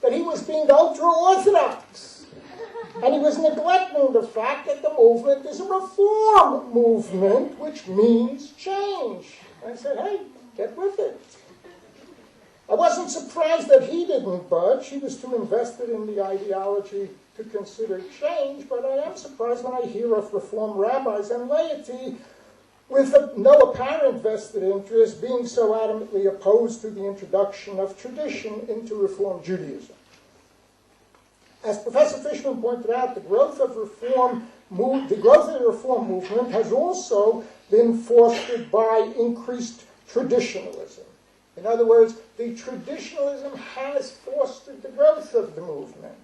that he was being ultra-Orthodox, and he was neglecting the fact that the movement is a reform movement, which means change. I said, hey, get with it. I wasn't surprised that he didn't budge. He was too invested in the ideology to consider change, but I am surprised when I hear of Reform rabbis and laity with no apparent vested interest being so adamantly opposed to the introduction of tradition into Reform Judaism. As Professor Fishman pointed out, the growth of the reform movement has also been fostered by increased traditionalism. In other words, the traditionalism has fostered the growth of the movement.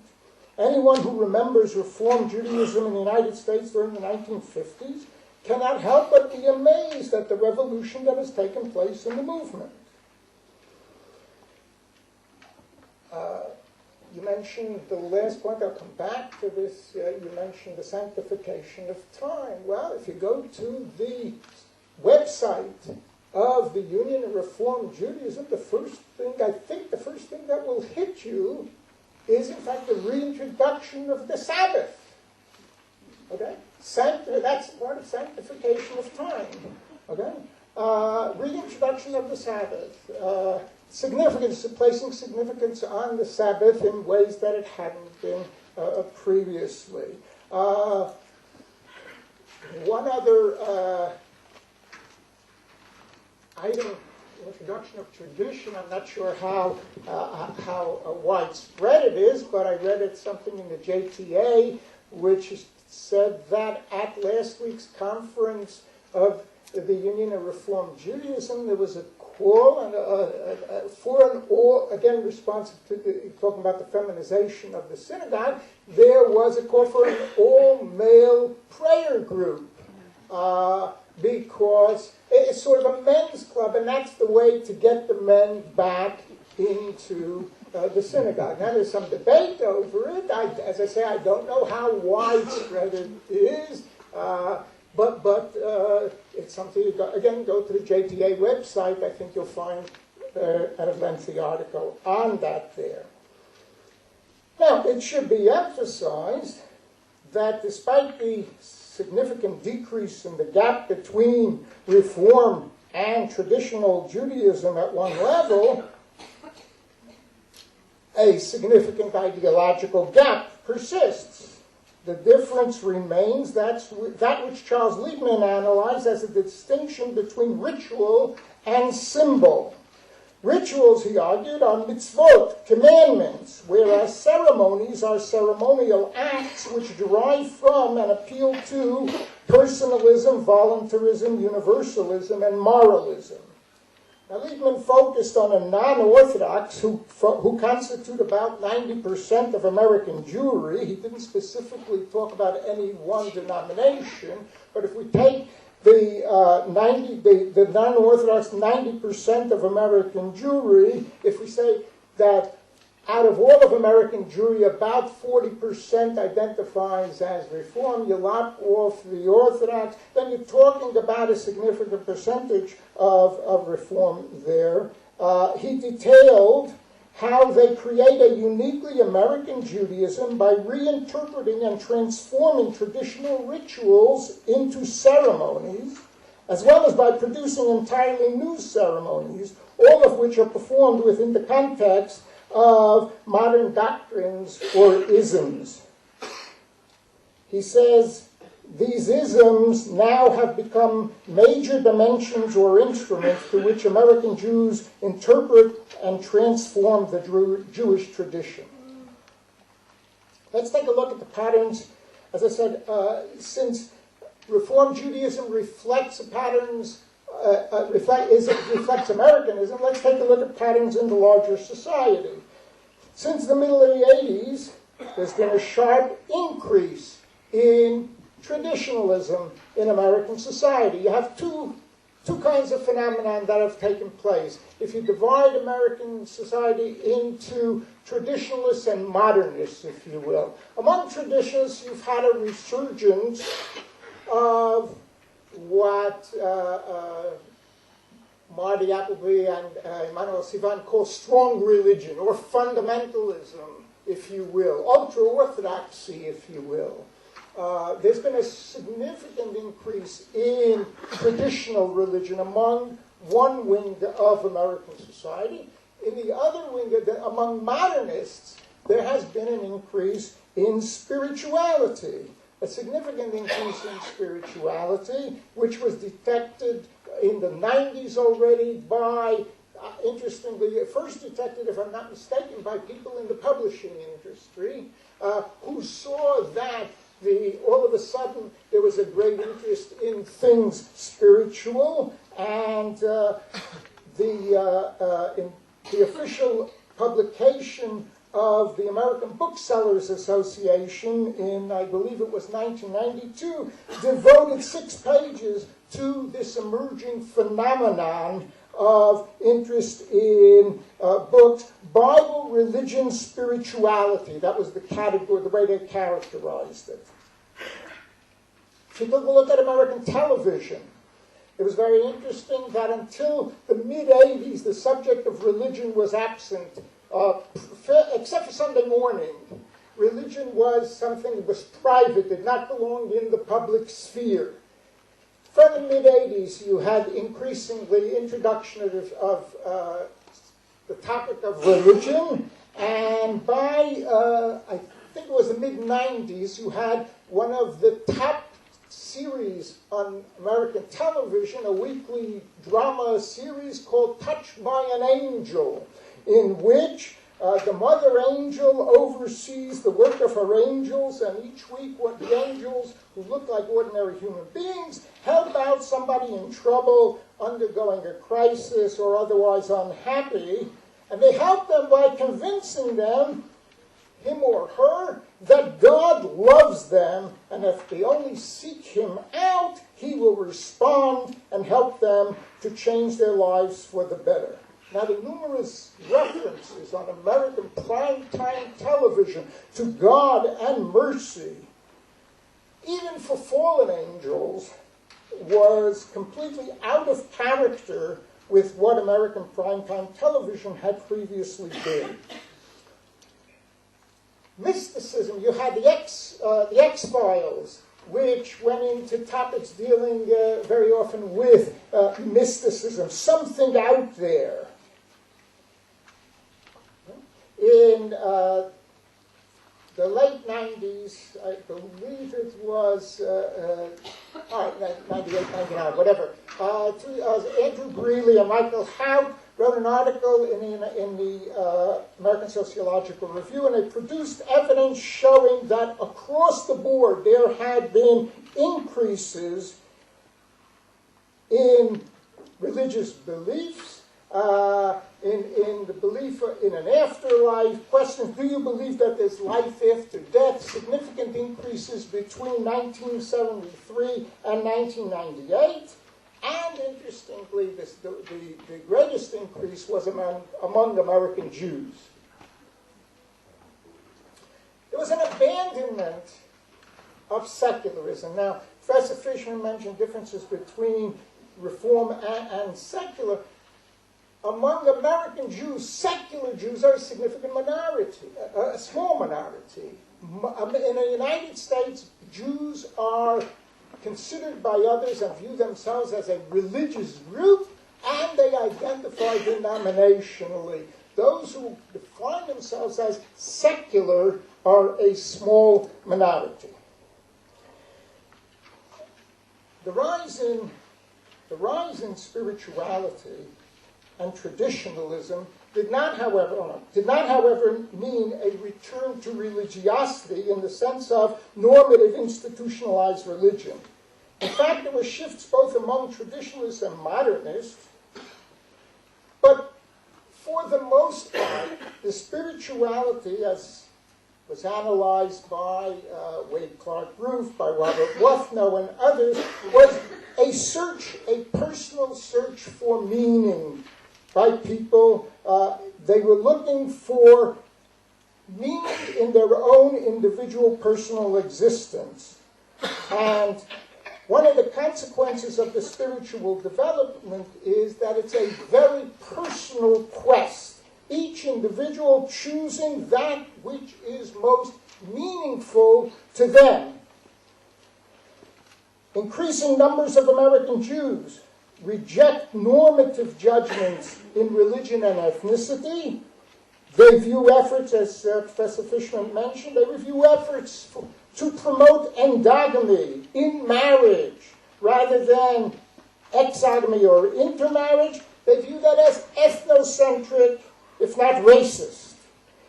Anyone who remembers Reform Judaism in the United States during the 1950s cannot help but be amazed at the revolution that has taken place in the movement. You mentioned the last point, I'll come back to this, you mentioned the sanctification of time. Well, if you go to the website of the Union of Reform Judaism, the first thing that will hit you is, in fact, the reintroduction of the Sabbath. Okay? That's part of sanctification of time. Okay? Reintroduction of the Sabbath. Significance, placing significance on the Sabbath in ways that it hadn't been previously. One other item, introduction of tradition. I'm not sure how widespread it is, but I read something in the JTA which said that at last week's conference of the Union of Reform Judaism, there was a call for an all, again responsive to talking about the feminization of the synagogue, there was a call for an all-male prayer group because it's sort of a men's club, and that's the way to get the men back into the synagogue. Now, there's some debate over it. As I say, I don't know how widespread it is, but it's something you go to the JTA website. I think you'll find a lengthy article on that there. Now, it should be emphasized that despite the significant decrease in the gap between Reform and traditional Judaism at one level, a significant ideological gap persists. The difference remains that which Charles Liebman analyzed as a distinction between ritual and symbol. Rituals, he argued, are mitzvot, commandments, whereas ceremonies are ceremonial acts which derive from and appeal to personalism, voluntarism, universalism, and moralism. Now, Liebman focused on a non-Orthodox who constitute about 90% of American Jewry. He didn't specifically talk about any one denomination, but if we take the non-Orthodox 90% of American Jewry, if we say that out of all of American Jewry, about 40% identifies as Reform, you lop off the Orthodox, then you're talking about a significant percentage of Reform there. He detailed how they create a uniquely American Judaism by reinterpreting and transforming traditional rituals into ceremonies, as well as by producing entirely new ceremonies, all of which are performed within the context of modern doctrines or isms. He says, these isms now have become major dimensions or instruments through which American Jews interpret and transform the Jewish tradition. Let's take a look at the patterns. As I said, since Reform Judaism reflects patterns, reflects Americanism, let's take a look at patterns in the larger society. Since the middle of the 80s, there's been a sharp increase in traditionalism in American society. You have two kinds of phenomena that have taken place. If you divide American society into traditionalists and modernists, if you will, among traditionalists, you've had a resurgence of what Marty Appleby and Emmanuel Sivan call strong religion, or fundamentalism, if you will, ultra-orthodoxy, if you will. There's been a significant increase in traditional religion among one wing of American society. In the other wing, among modernists, there has been an increase in spirituality, a significant increase in spirituality, which was detected in the 90s already by, interestingly, first detected, if I'm not mistaken, by people in the publishing industry, who saw that all of a sudden there was a great interest in things spiritual, and the official publication of the American Booksellers Association in, I believe it was 1992, devoted 6 pages to this emerging phenomenon of interest in books, Bible, religion, spirituality. That was the category, the way they characterized it. If you took a look at American television, it was very interesting that until the mid-'80s, the subject of religion was absent, except for Sunday morning. Religion was something that was private, did not belong in the public sphere. From the mid-'80s, you had increasingly introduction of the topic of religion, and by, I think it was the mid-'90s, you had one of the top series on American television, a weekly drama series called Touched by an Angel, in which the mother angel oversees the work of her angels, and each week the angels, who look like ordinary human beings, help out somebody in trouble, undergoing a crisis or otherwise unhappy, and they help them by convincing them, him or her, that God loves them, and if they only seek him out, he will respond and help them to change their lives for the better. Now, the numerous references on American primetime television to God and mercy, even for fallen angels, was completely out of character with what American primetime television had previously been. Mysticism, you had the X-Files, which went into topics dealing very often with mysticism, something out there. In the late 90s, I believe it was, 98, 99, whatever, Andrew Greeley and Michael Hout wrote an article in the American Sociological Review, and they produced evidence showing that across the board there had been increases in religious beliefs, in the belief in an afterlife, questions, do you believe that there's life after death, significant increases between 1973 and 1998, and interestingly, the greatest increase was among American Jews. There was an abandonment of secularism. Now, Professor Fishman mentioned differences between Reform and secular. Among American Jews, secular Jews are a significant minority, a small minority. In the United States, Jews are considered by others and view themselves as a religious group, and they identify denominationally. Those who define themselves as secular are a small minority. The rise in spirituality and traditionalism did not, however, mean a return to religiosity in the sense of normative institutionalized religion. In fact, there were shifts both among traditionalists and modernists, but for the most part, the spirituality, as was analyzed by Wade Clark Ruth, by Robert Wuthnow, and others, was a personal search for meaning by people. They were looking for meaning in their own individual personal existence. And one of the consequences of the spiritual development is that it's a very personal quest. Each individual choosing that which is most meaningful to them. Increasing numbers of American Jews reject normative judgments in religion and ethnicity. They view efforts, as Professor Fishman mentioned, they review efforts to promote endogamy in marriage rather than exogamy or intermarriage. They view that as ethnocentric, if not racist.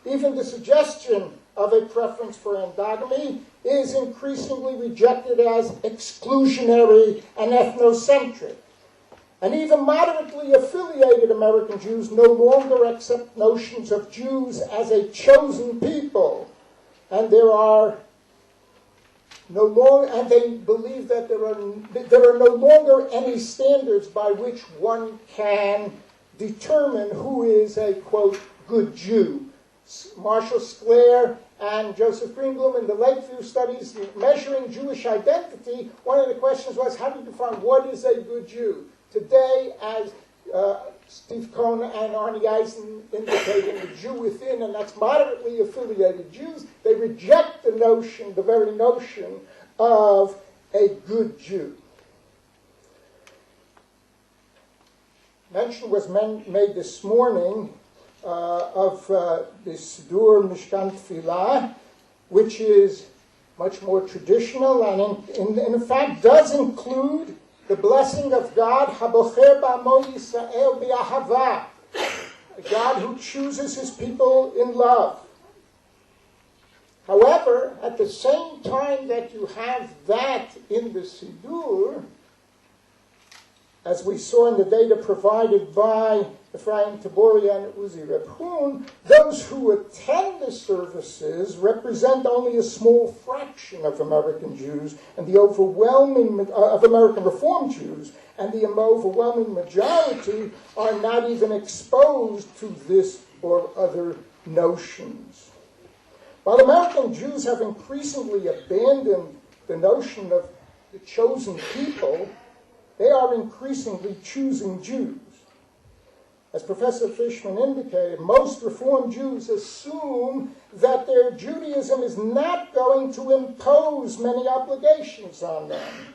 Even the suggestion of a preference for endogamy is increasingly rejected as exclusionary and ethnocentric. And even moderately affiliated American Jews no longer accept notions of Jews as a chosen people. And there are no longer, and they believe that there are no longer any standards by which one can determine who is a, quote, good Jew. Marshall Sclair and Joseph Greenblum in the Lakeview studies measuring Jewish identity, one of the questions was, how do you define what is a good Jew? Today, as Steve Cohn and Arnie Eisen indicating, the Jew within, and that's moderately affiliated Jews, they reject the notion, the very notion of a good Jew. Mention was made this morning of the Sidur Mishkan Tfilah, which is much more traditional and in fact does include the blessing of God, Habocher B'amo Yisrael B'ahava, a God who chooses his people in love. However, at the same time that you have that in the Sidur, as we saw in the data provided by Ephraim Taboria and Uzi Reb-Hun, those who attend the services represent only a small fraction of American Jews, and the overwhelming of American Reform Jews, and the overwhelming majority are not even exposed to this or other notions. While American Jews have increasingly abandoned the notion of the chosen people, they are increasingly choosing Jews. As Professor Fishman indicated, most Reform Jews assume that their Judaism is not going to impose many obligations on them.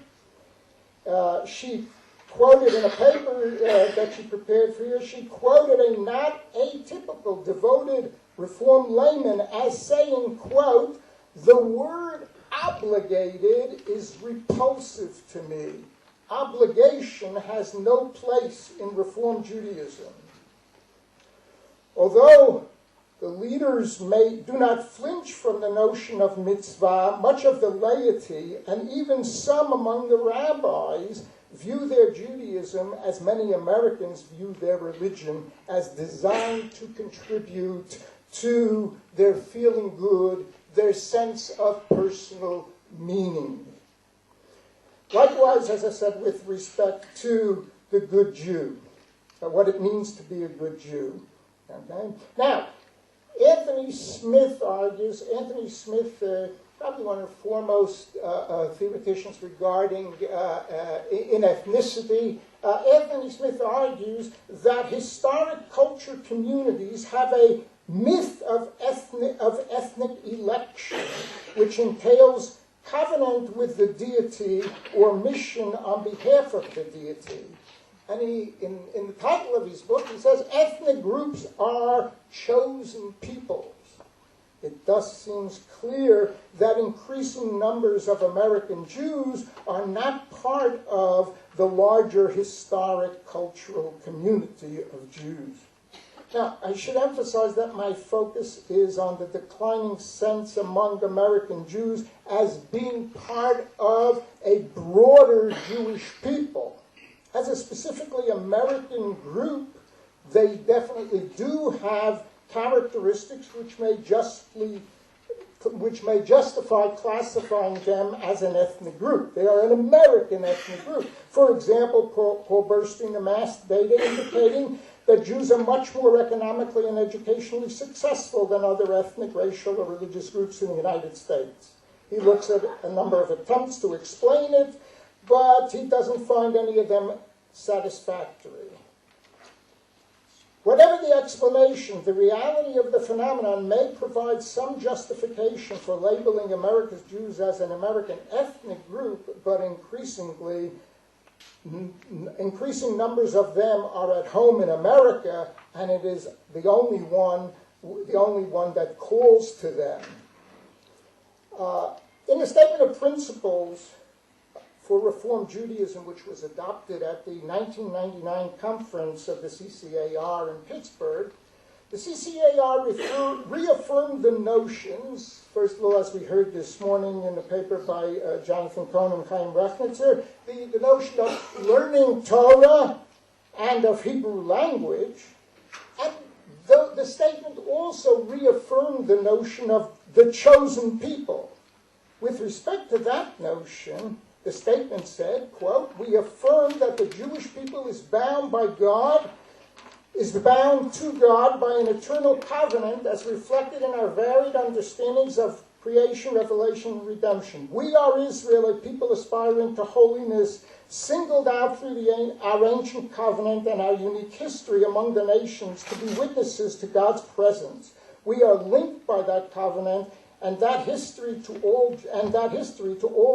She quoted in a paper that she prepared for you, she quoted a not atypical devoted Reform layman as saying, quote, "The word obligated is repulsive to me. Obligation has no place in Reform Judaism." Although the leaders do not flinch from the notion of mitzvah, much of the laity, and even some among the rabbis, view their Judaism, as many Americans view their religion, as designed to contribute to their feeling good, their sense of personal meaning. Likewise, as I said, with respect to the good Jew, what it means to be a good Jew. Okay? Now, Anthony Smith argues, probably one of the foremost theoreticians regarding in ethnicity, Anthony Smith argues that historic culture communities have a myth of ethnic election, which entails covenant with the deity or mission on behalf of the deity. And in the title of his book, he says, ethnic groups are chosen peoples. It thus seems clear that increasing numbers of American Jews are not part of the larger historic cultural community of Jews. Now, I should emphasize that my focus is on the declining sense among American Jews as being part of a broader Jewish people. As a specifically American group, they definitely do have characteristics which may justify classifying them as an ethnic group. They are an American ethnic group. For example, Paul Burstein amassed data indicating that Jews are much more economically and educationally successful than other ethnic, racial, or religious groups in the United States. He looks at a number of attempts to explain it, but he doesn't find any of them satisfactory. Whatever the explanation, the reality of the phenomenon may provide some justification for labeling America's Jews as an American ethnic group, but increasing numbers of them are at home in America, and it is the only one that calls to them. In the Statement of Principles for Reform Judaism, which was adopted at the 1999 conference of the CCAR in Pittsburgh, The CCAR reaffirmed the notions, first of all, as we heard this morning in the paper by Jonathan Cohn and Chaim the notion of learning Torah and of Hebrew language. And the statement also reaffirmed the notion of the chosen people. With respect to that notion, the statement said, quote, "We affirm that the Jewish people is bound to God by an eternal covenant as reflected in our varied understandings of creation, revelation, and redemption. We are Israel, a people aspiring to holiness, singled out through our ancient covenant and our unique history among the nations to be witnesses to God's presence. We are linked by that covenant and that history to all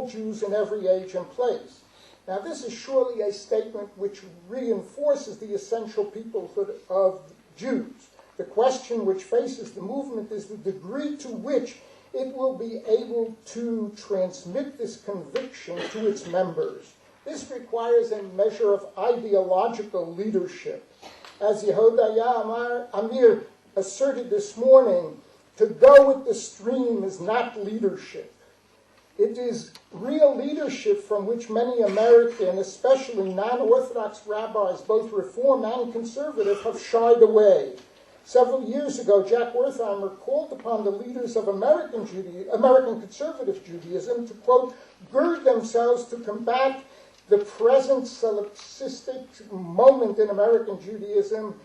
Jews in every age and place." Now, this is surely a statement which reinforces the essential peoplehood of Jews. The question which faces the movement is the degree to which it will be able to transmit this conviction to its members. This requires a measure of ideological leadership. As Yehuda Amir asserted this morning, to go with the stream is not leadership. It is real leadership from which many American, especially non-Orthodox rabbis, both Reform and Conservative, have shied away. Several years ago, Jack Wertheimer called upon the leaders of American Conservative Judaism to, quote, gird themselves to combat the present solipsistic moment in American Judaism,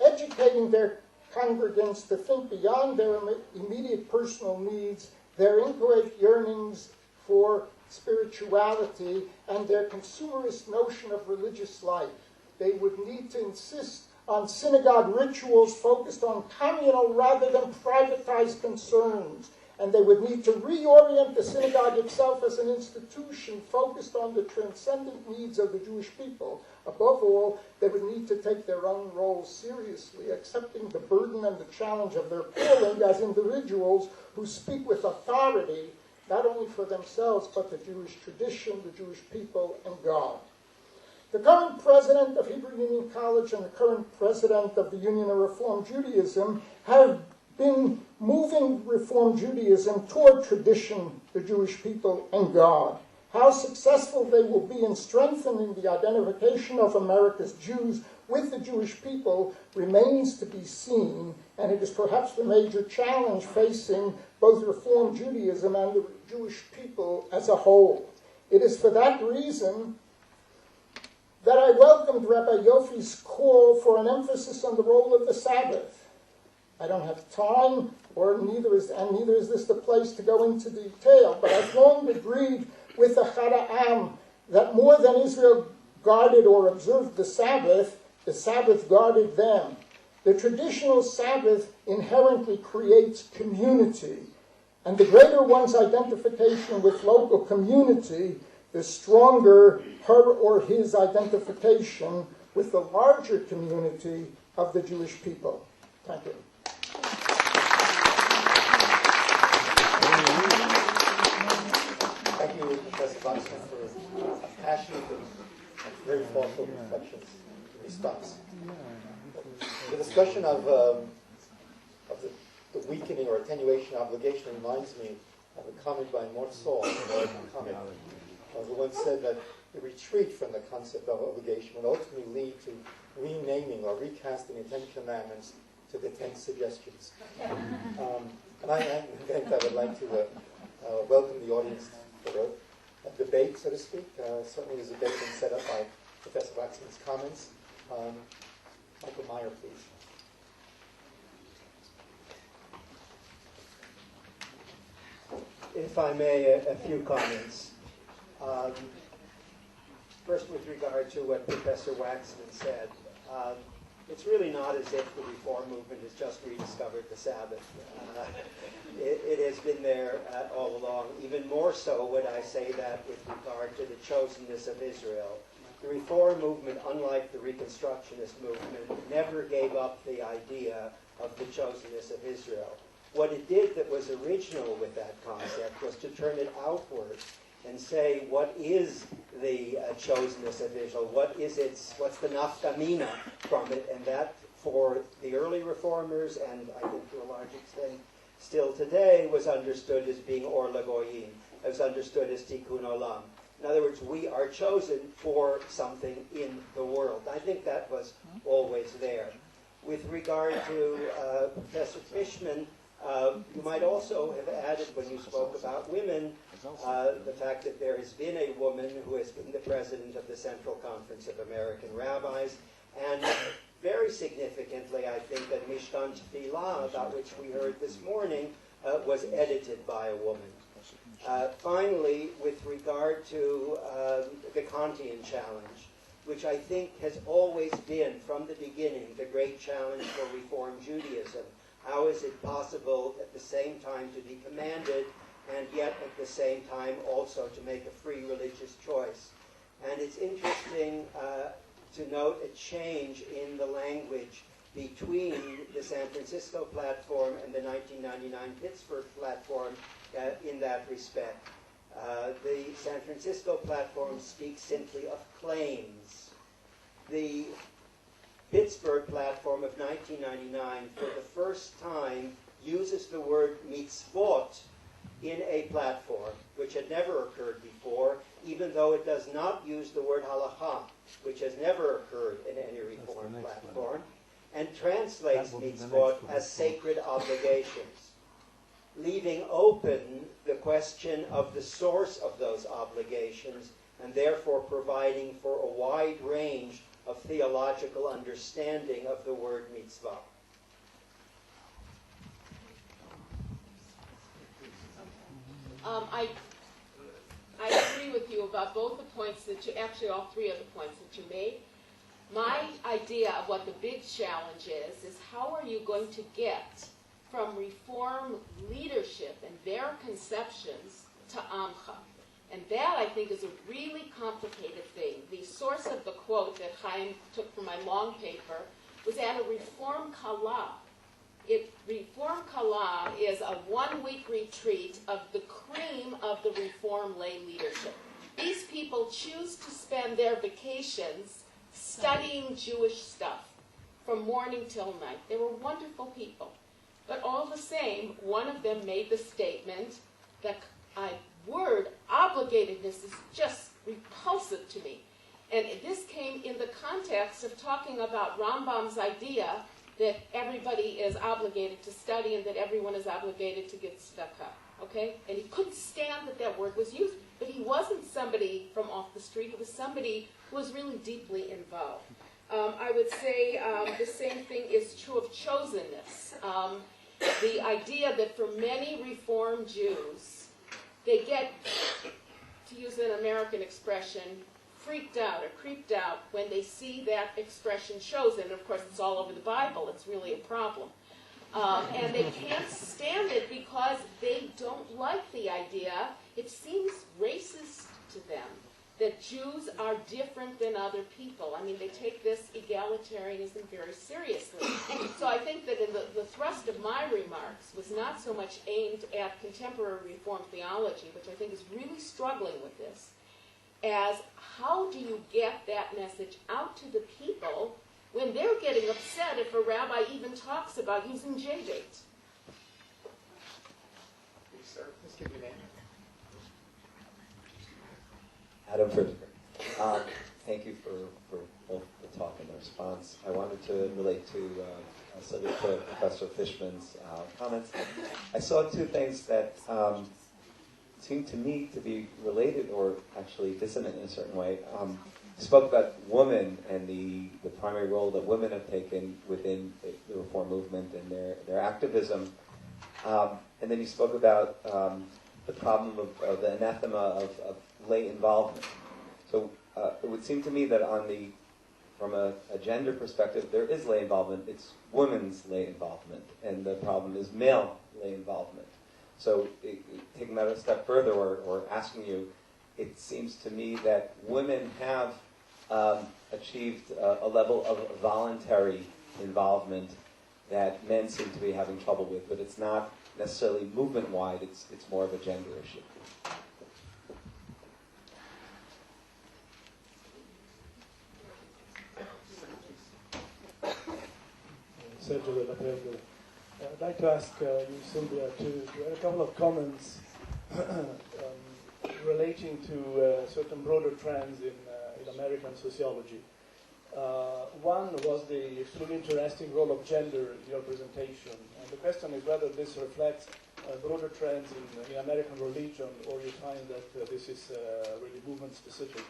educating their congregants to think beyond their immediate personal needs, their inchoate yearnings for spirituality, and their consumerist notion of religious life. They would need to insist on synagogue rituals focused on communal rather than privatized concerns. And they would need to reorient the synagogue itself as an institution focused on the transcendent needs of the Jewish people. Above all, they would need to take their own roles seriously, accepting the burden and the challenge of their calling as individuals who speak with authority, not only for themselves, but the Jewish tradition, the Jewish people, and God. The current president of Hebrew Union College and the current president of the Union of Reform Judaism have been moving Reform Judaism toward tradition, the Jewish people, and God. How successful they will be in strengthening the identification of America's Jews with the Jewish people remains to be seen, and it is perhaps the major challenge facing both Reform Judaism and the Jewish people as a whole. It is for that reason that I welcomed Rabbi Yofi's call for an emphasis on the role of the Sabbath. I don't have time, neither is this the place to go into detail, but I've long agreed with the Chada'am that more than Israel guarded or observed the Sabbath guarded them. The traditional Sabbath inherently creates community, and the greater one's identification with local community, the stronger her or his identification with the larger community of the Jewish people. Thank you. Thank you, Professor Vatson, for passionate and very thoughtful reflections and response. The discussion of the weakening or attenuation obligation reminds me of a comment by Mort Saul, an American comic, who once said that the retreat from the concept of obligation would ultimately lead to renaming or recasting the Ten Commandments to the 10 Suggestions. And I think I would like to welcome the audience for a debate, so to speak. Certainly there's a debate being set up by Professor Waxman's comments. Michael Meyer, please. If I may, a few comments. First, with regard to what Professor Waxman said, it's really not as if the Reform movement has just rediscovered the Sabbath. It has been there all along. Even more so would I say that with regard to the chosenness of Israel. The Reform movement, unlike the Reconstructionist movement, never gave up the idea of the chosenness of Israel. What it did that was original with that concept was to turn it outward and say, what is the chosenness of Israel? What's the nafka mina from it? And that for the early reformers, and I think to a large extent still today, was understood as being or lagoyim, as understood as tikkun olam. In other words, we are chosen for something in the world. I think that was always there. With regard to Professor Fishman, you might also have added, when you spoke about women, the fact that there has been a woman who has been the president of the Central Conference of American Rabbis, and very significantly, I think that Mishkan Tefillah, about which we heard this morning, was edited by a woman. Finally, with regard to the Kantian challenge, which I think has always been, from the beginning, the great challenge for Reform Judaism. How is it possible at the same time to be commanded and yet at the same time also to make a free religious choice? And it's interesting to note a change in the language between the San Francisco platform and the 1999 Pittsburgh platform in that respect. The San Francisco platform speaks simply of claims. The Pittsburgh platform of 1999, for the first time, uses the word mitzvot in a platform, which had never occurred before, even though it does not use the word halacha, which has never occurred in any Reform platform, and translates mitzvot as sacred obligations, leaving open the question of the source of those obligations, and therefore providing for a wide range of theological understanding of the word mitzvah. I agree with you about both the points that you, actually all three of the points that you made. My idea of what the big challenge is how are you going to get from Reform leadership and their conceptions to Amcha? And that, I think, is a really complicated thing. The source of the quote that Chaim took from my long paper was at a Reform Kala. Reform Kala is a one-week retreat of the cream of the Reform lay leadership. These people choose to spend their vacations studying Jewish stuff from morning till night. They were wonderful people. But all the same, one of them made the statement that word obligatedness is just repulsive to me. And this came in the context of talking about Rambam's idea that everybody is obligated to study and that everyone is obligated to give tzedakah. Okay? And he couldn't stand that that word was used. But he wasn't somebody from off the street. He was somebody who was really deeply involved. I would say the same thing is true of chosenness. The idea that for many Reform Jews, they get, to use an American expression, freaked out or creeped out when they see that expression chosen. Of course, it's all over the Bible. It's really a problem. And they can't stand it because they don't like the idea. It seems racist to them that Jews are different than other people. I mean, they take this egalitarianism very seriously. So I think that in the thrust of my remarks was not so much aimed at contemporary Reform theology, which I think is really struggling with this, as how do you get that message out to the people when they're getting upset if a rabbi even talks about using J-date? Sir, let's give your name. Adam Fritzberg. Thank you for both the talk and the response. I wanted to relate to Professor Fishman's comments. I saw two things that seemed to me to be related or actually dissonant in a certain way. You spoke about women and the primary role that women have taken within the Reform movement and their activism. And then you spoke about the problem of the anathema of lay involvement. So it would seem to me that from a gender perspective, there is lay involvement. It's women's lay involvement, and the problem is male lay involvement. So taking that a step further, or asking you, it seems to me that women have achieved a level of voluntary involvement that men seem to be having trouble with, but it's not necessarily movement-wide, it's more of a gender issue. Sergio della Pergola. I'd like to ask you, Sylvia, to add a couple of comments relating to certain broader trends in American sociology. One was the extremely interesting role of gender in your presentation. And the question is whether this reflects broader trends in American religion, or you find that this is really movement specific.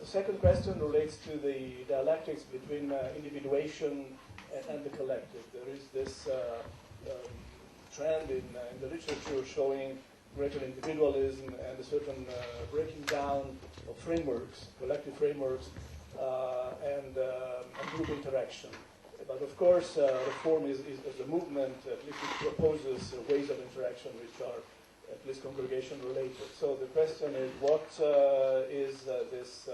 The second question relates to the dialectics between individuation and the collective. There is this trend in the literature showing greater individualism and a certain breaking down of frameworks, collective frameworks, and group interaction. But of course, reform is a movement, at least it proposes ways of interaction which are at least congregation related. So the question is, what is this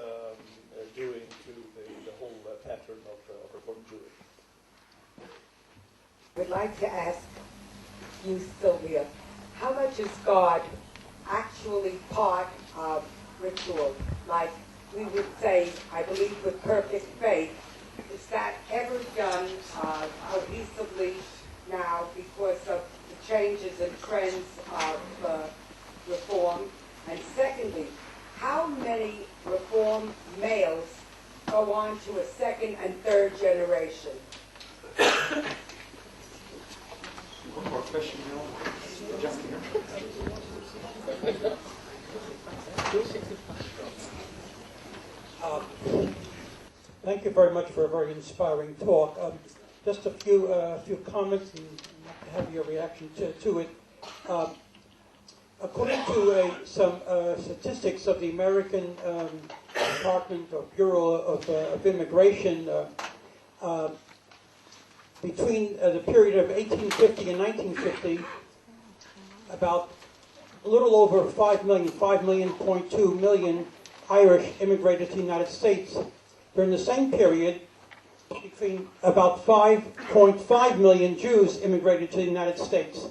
doing to the whole pattern of Reform Jewish? I'd like to ask you, Sylvia, how much is God actually part of ritual? Like we would say, I believe with perfect faith. Is that ever done cohesively now because of the changes and trends of reform? And secondly, how many reform males go on to a second and third generation? One more question, just here. Thank you very much for a very inspiring talk. Just a few comments and have your reaction to it. According to some statistics of the American Department or Bureau of Immigration, between the period of 1850 and 1950, about a little over 5.2 million Irish immigrated to the United States. During the same period, between about 5.5 million Jews immigrated to the United States.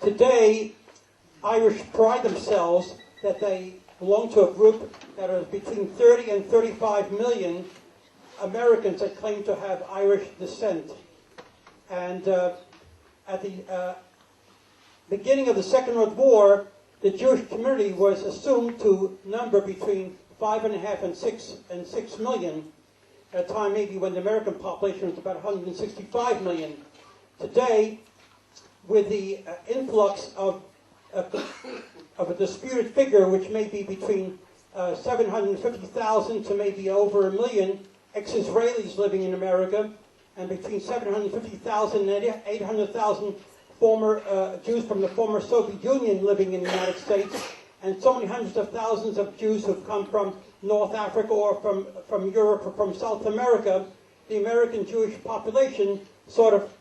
Today, Irish pride themselves that they belong to a group that are between 30 and 35 million Americans that claim to have Irish descent. And at the beginning of the Second World War, the Jewish community was assumed to number between 5.5 and 6 million, at a time maybe when the American population was about 165 million. Today, with the influx of a disputed figure, which may be between 750,000 to maybe over 1 million ex-Israelis living in America, and between 750,000 and 800,000 former Jews from the former Soviet Union living in the United States, and so many hundreds of thousands of Jews who've come from North Africa or from Europe or from South America, the American Jewish population sort of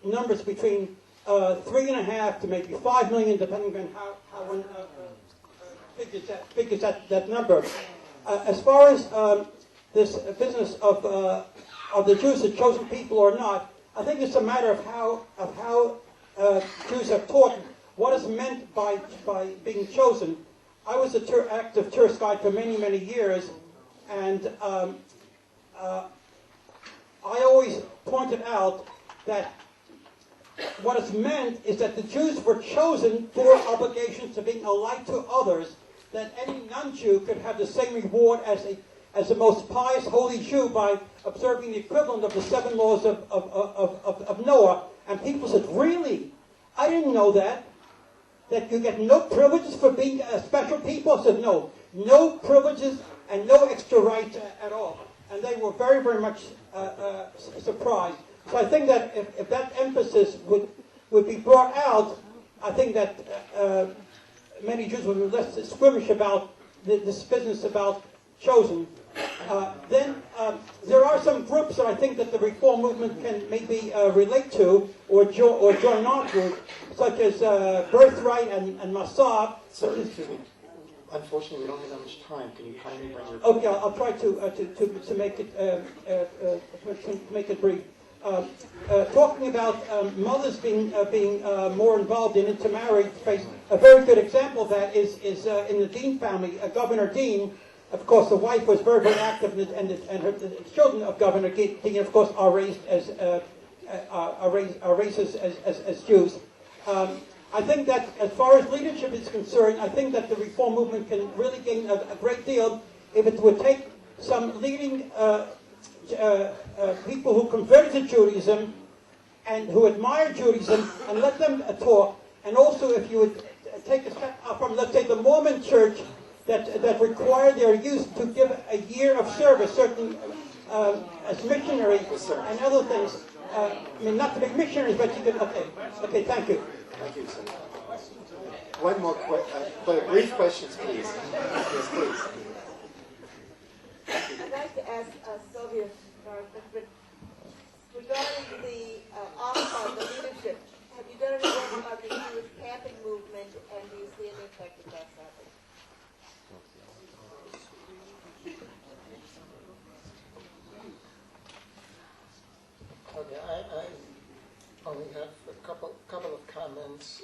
numbers between 3.5 to maybe 5 million, depending on how one figures that number. As far as this business of the Jews, the chosen people or not, I think it's a matter of how Jews have taught what is meant by being chosen. I was an active tourist guide for many, many years, and I always pointed out that what is meant is that the Jews were chosen for obligations to being a light to others, that any non-Jew could have the same reward as the most pious holy Jew by observing the equivalent of the 7 laws of Noah. And people said, really? I didn't know that. That you get no privileges for being a special people? I said, no privileges and no extra rights at all. And they were very, very much surprised. So I think that if that emphasis would be brought out, I think that many Jews would be less squeamish about this business about chosen. Then there are some groups that I think that the reform movement can maybe relate to or join on to, such as Birthright and Masab. Sorry, excuse me. Unfortunately, we don't have that much time. Can you kindly bring your... Okay, I'll try to make it brief. Talking about mothers being more involved in intermarriage, a very good example of that is in the Dean family. Governor Dean of course, the wife was very, very active, and the children of Governor Keegan, of course, are raised as Jews. I think that as far as leadership is concerned, I think that the reform movement can really gain a great deal if it would take some leading people who converted to Judaism and who admire Judaism and let them talk. And also if you would take a step up from, let's say, the Mormon church that require their youth to give a year of service, certain as missionaries and other things. I mean, not to be missionaries, but you can, okay, thank you. Thank you, sir. One more but brief questions, please. Yes, please. I'd like to ask Sylvia, but regarding the leadership, have you done any work about the Jewish camping movement, and do you see any effect of that happening? Okay, I only have a couple of comments.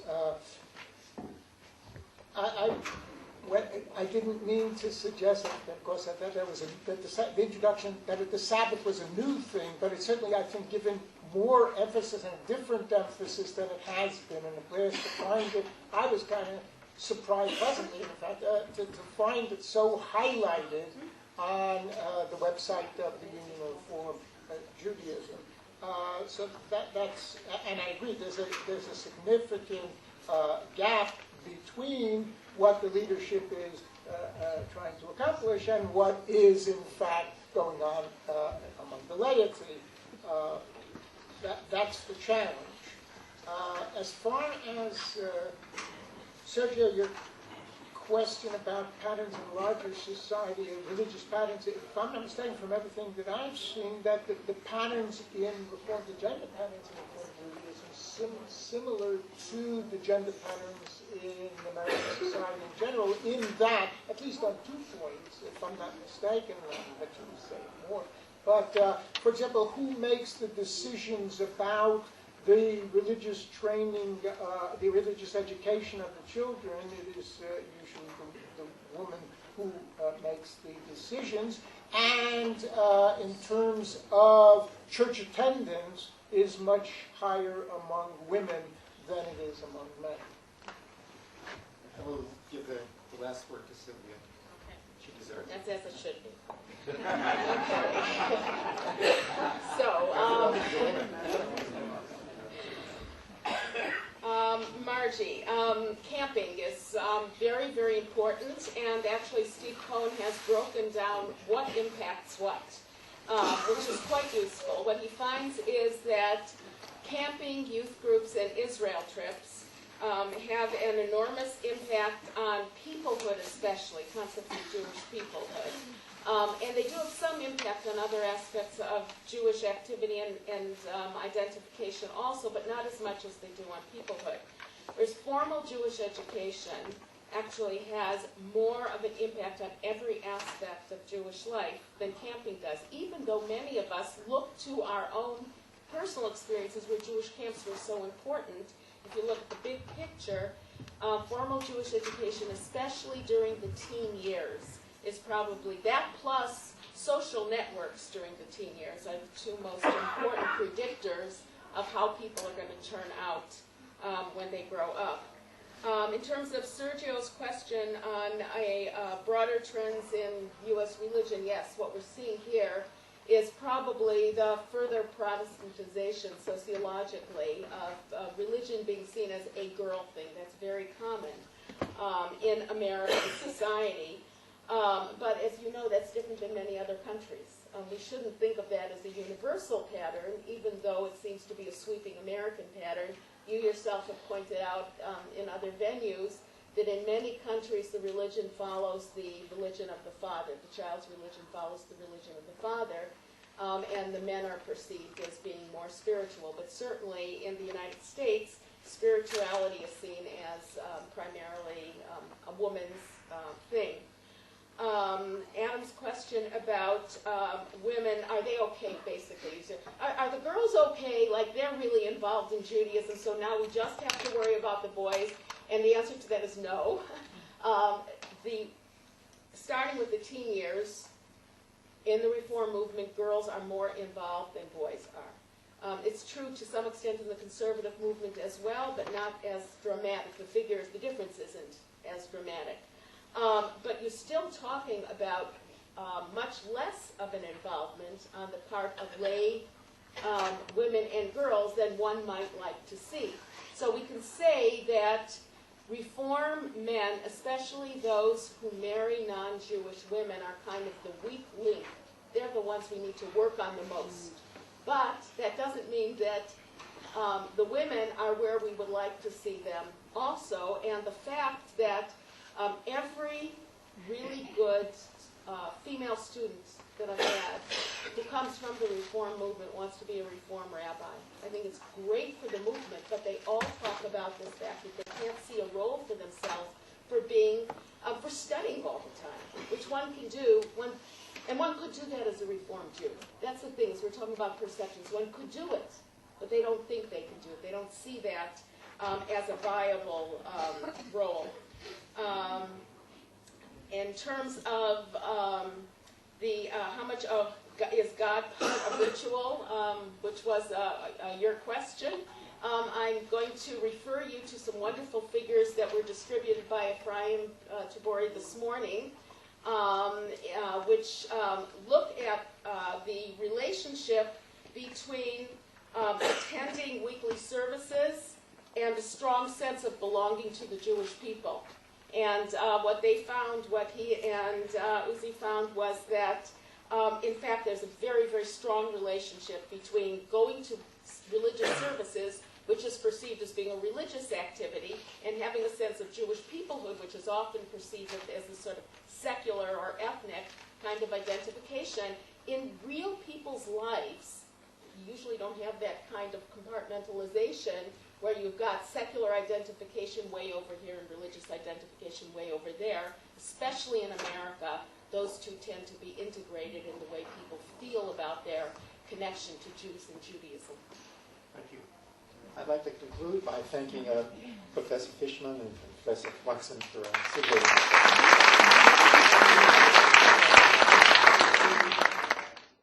I didn't mean to suggest that, of course, that there was the introduction, that the Sabbath was a new thing, but it's certainly, I think, given more emphasis and a different emphasis than it has been in the past. To find it, I was kind of surprised, pleasantly, in fact, to find it so highlighted on the website of the Union of Reform Judaism. So that's, and I agree, there's a significant gap between what the leadership is trying to accomplish and what is in fact going on among the laity. That's the challenge. As far as Sergio, your question about patterns in larger society, religious patterns, if I'm not mistaken from everything that I've seen, that the patterns in Reformed, the gender patterns in Reformed Judaism, similar to the gender patterns in American society in general, in that, at least on 2 points, if I'm not mistaken, I'll let you say more. But, for example, who makes the decisions about the religious training, the religious education of the children? It is usually the woman who makes the decisions. And in terms of church attendance, is much higher among women than it is among men. I will give the last word to Sylvia. Okay. She deserves it. That's as it should be. So, Margie, camping is very, very important, and actually Steve Cohn has broken down what impacts what, which is quite useful. What he finds is that camping, youth groups, and Israel trips have an enormous impact on peoplehood, especially, concept of Jewish peoplehood. And they do have some impact on other aspects of Jewish activity and identification also, but not as much as they do on peoplehood. Whereas formal Jewish education actually has more of an impact on every aspect of Jewish life than camping does, even though many of us look to our own personal experiences where Jewish camps were so important. If you look at the big picture, formal Jewish education, especially during the teen years, is probably that plus social networks during the teen years are the 2 most important predictors of how people are going to turn out when they grow up. In terms of Sergio's question on broader trends in U.S. religion, yes, what we're seeing here is probably the further Protestantization sociologically of religion being seen as a girl thing. That's very common in American society. But as you know, that's different than many other countries. We shouldn't think of that as a universal pattern, even though it seems to be a sweeping American pattern. You yourself have pointed out in other venues that in many countries the religion follows the religion of the father. The child's religion follows the religion of the father, and the men are perceived as being more spiritual. But certainly in the United States, spirituality is seen as primarily a woman's thing. Adam's question about women, are they okay, basically? Are the girls okay, like they're really involved in Judaism, so now we just have to worry about the boys? And the answer to that is no. The starting with the teen years, in the reform movement, girls are more involved than boys are. It's true to some extent in the conservative movement as well, but not as dramatic. The difference isn't as dramatic. But you're still talking about much less of an involvement on the part of lay women and girls than one might like to see. So we can say that reform men, especially those who marry non-Jewish women, are kind of the weak link. They're the ones we need to work on the most. But that doesn't mean that the women are where we would like to see them also. And the fact that every really good female student that I've had who comes from the reform movement wants to be a reform rabbi. I think it's great for the movement, but they all talk about this fact that they can't see a role for themselves for studying all the time, which one can do. And one could do that as a Reformed Jew. That's the thing, is we're talking about perceptions. One could do it, but they don't think they can do it. They don't see that as a viable role. In terms of how much of is God part of ritual, which was your question, I'm going to refer you to some wonderful figures that were distributed by Ephraim Tabori this morning, which look at the relationship between attending weekly services and a strong sense of belonging to the Jewish people. And what they found, what he and Uzi found, was that, in fact, there's a very, very strong relationship between going to religious services, which is perceived as being a religious activity, and having a sense of Jewish peoplehood, which is often perceived as a sort of secular or ethnic kind of identification. In real people's lives, you usually don't have that kind of compartmentalization where you've got secular identification way over here and religious identification way over there. Especially in America, those two tend to be integrated in the way people feel about their connection to Jews and Judaism. Thank you. I'd like to conclude by thanking Professor Fishman and Professor Vatsan for sitting.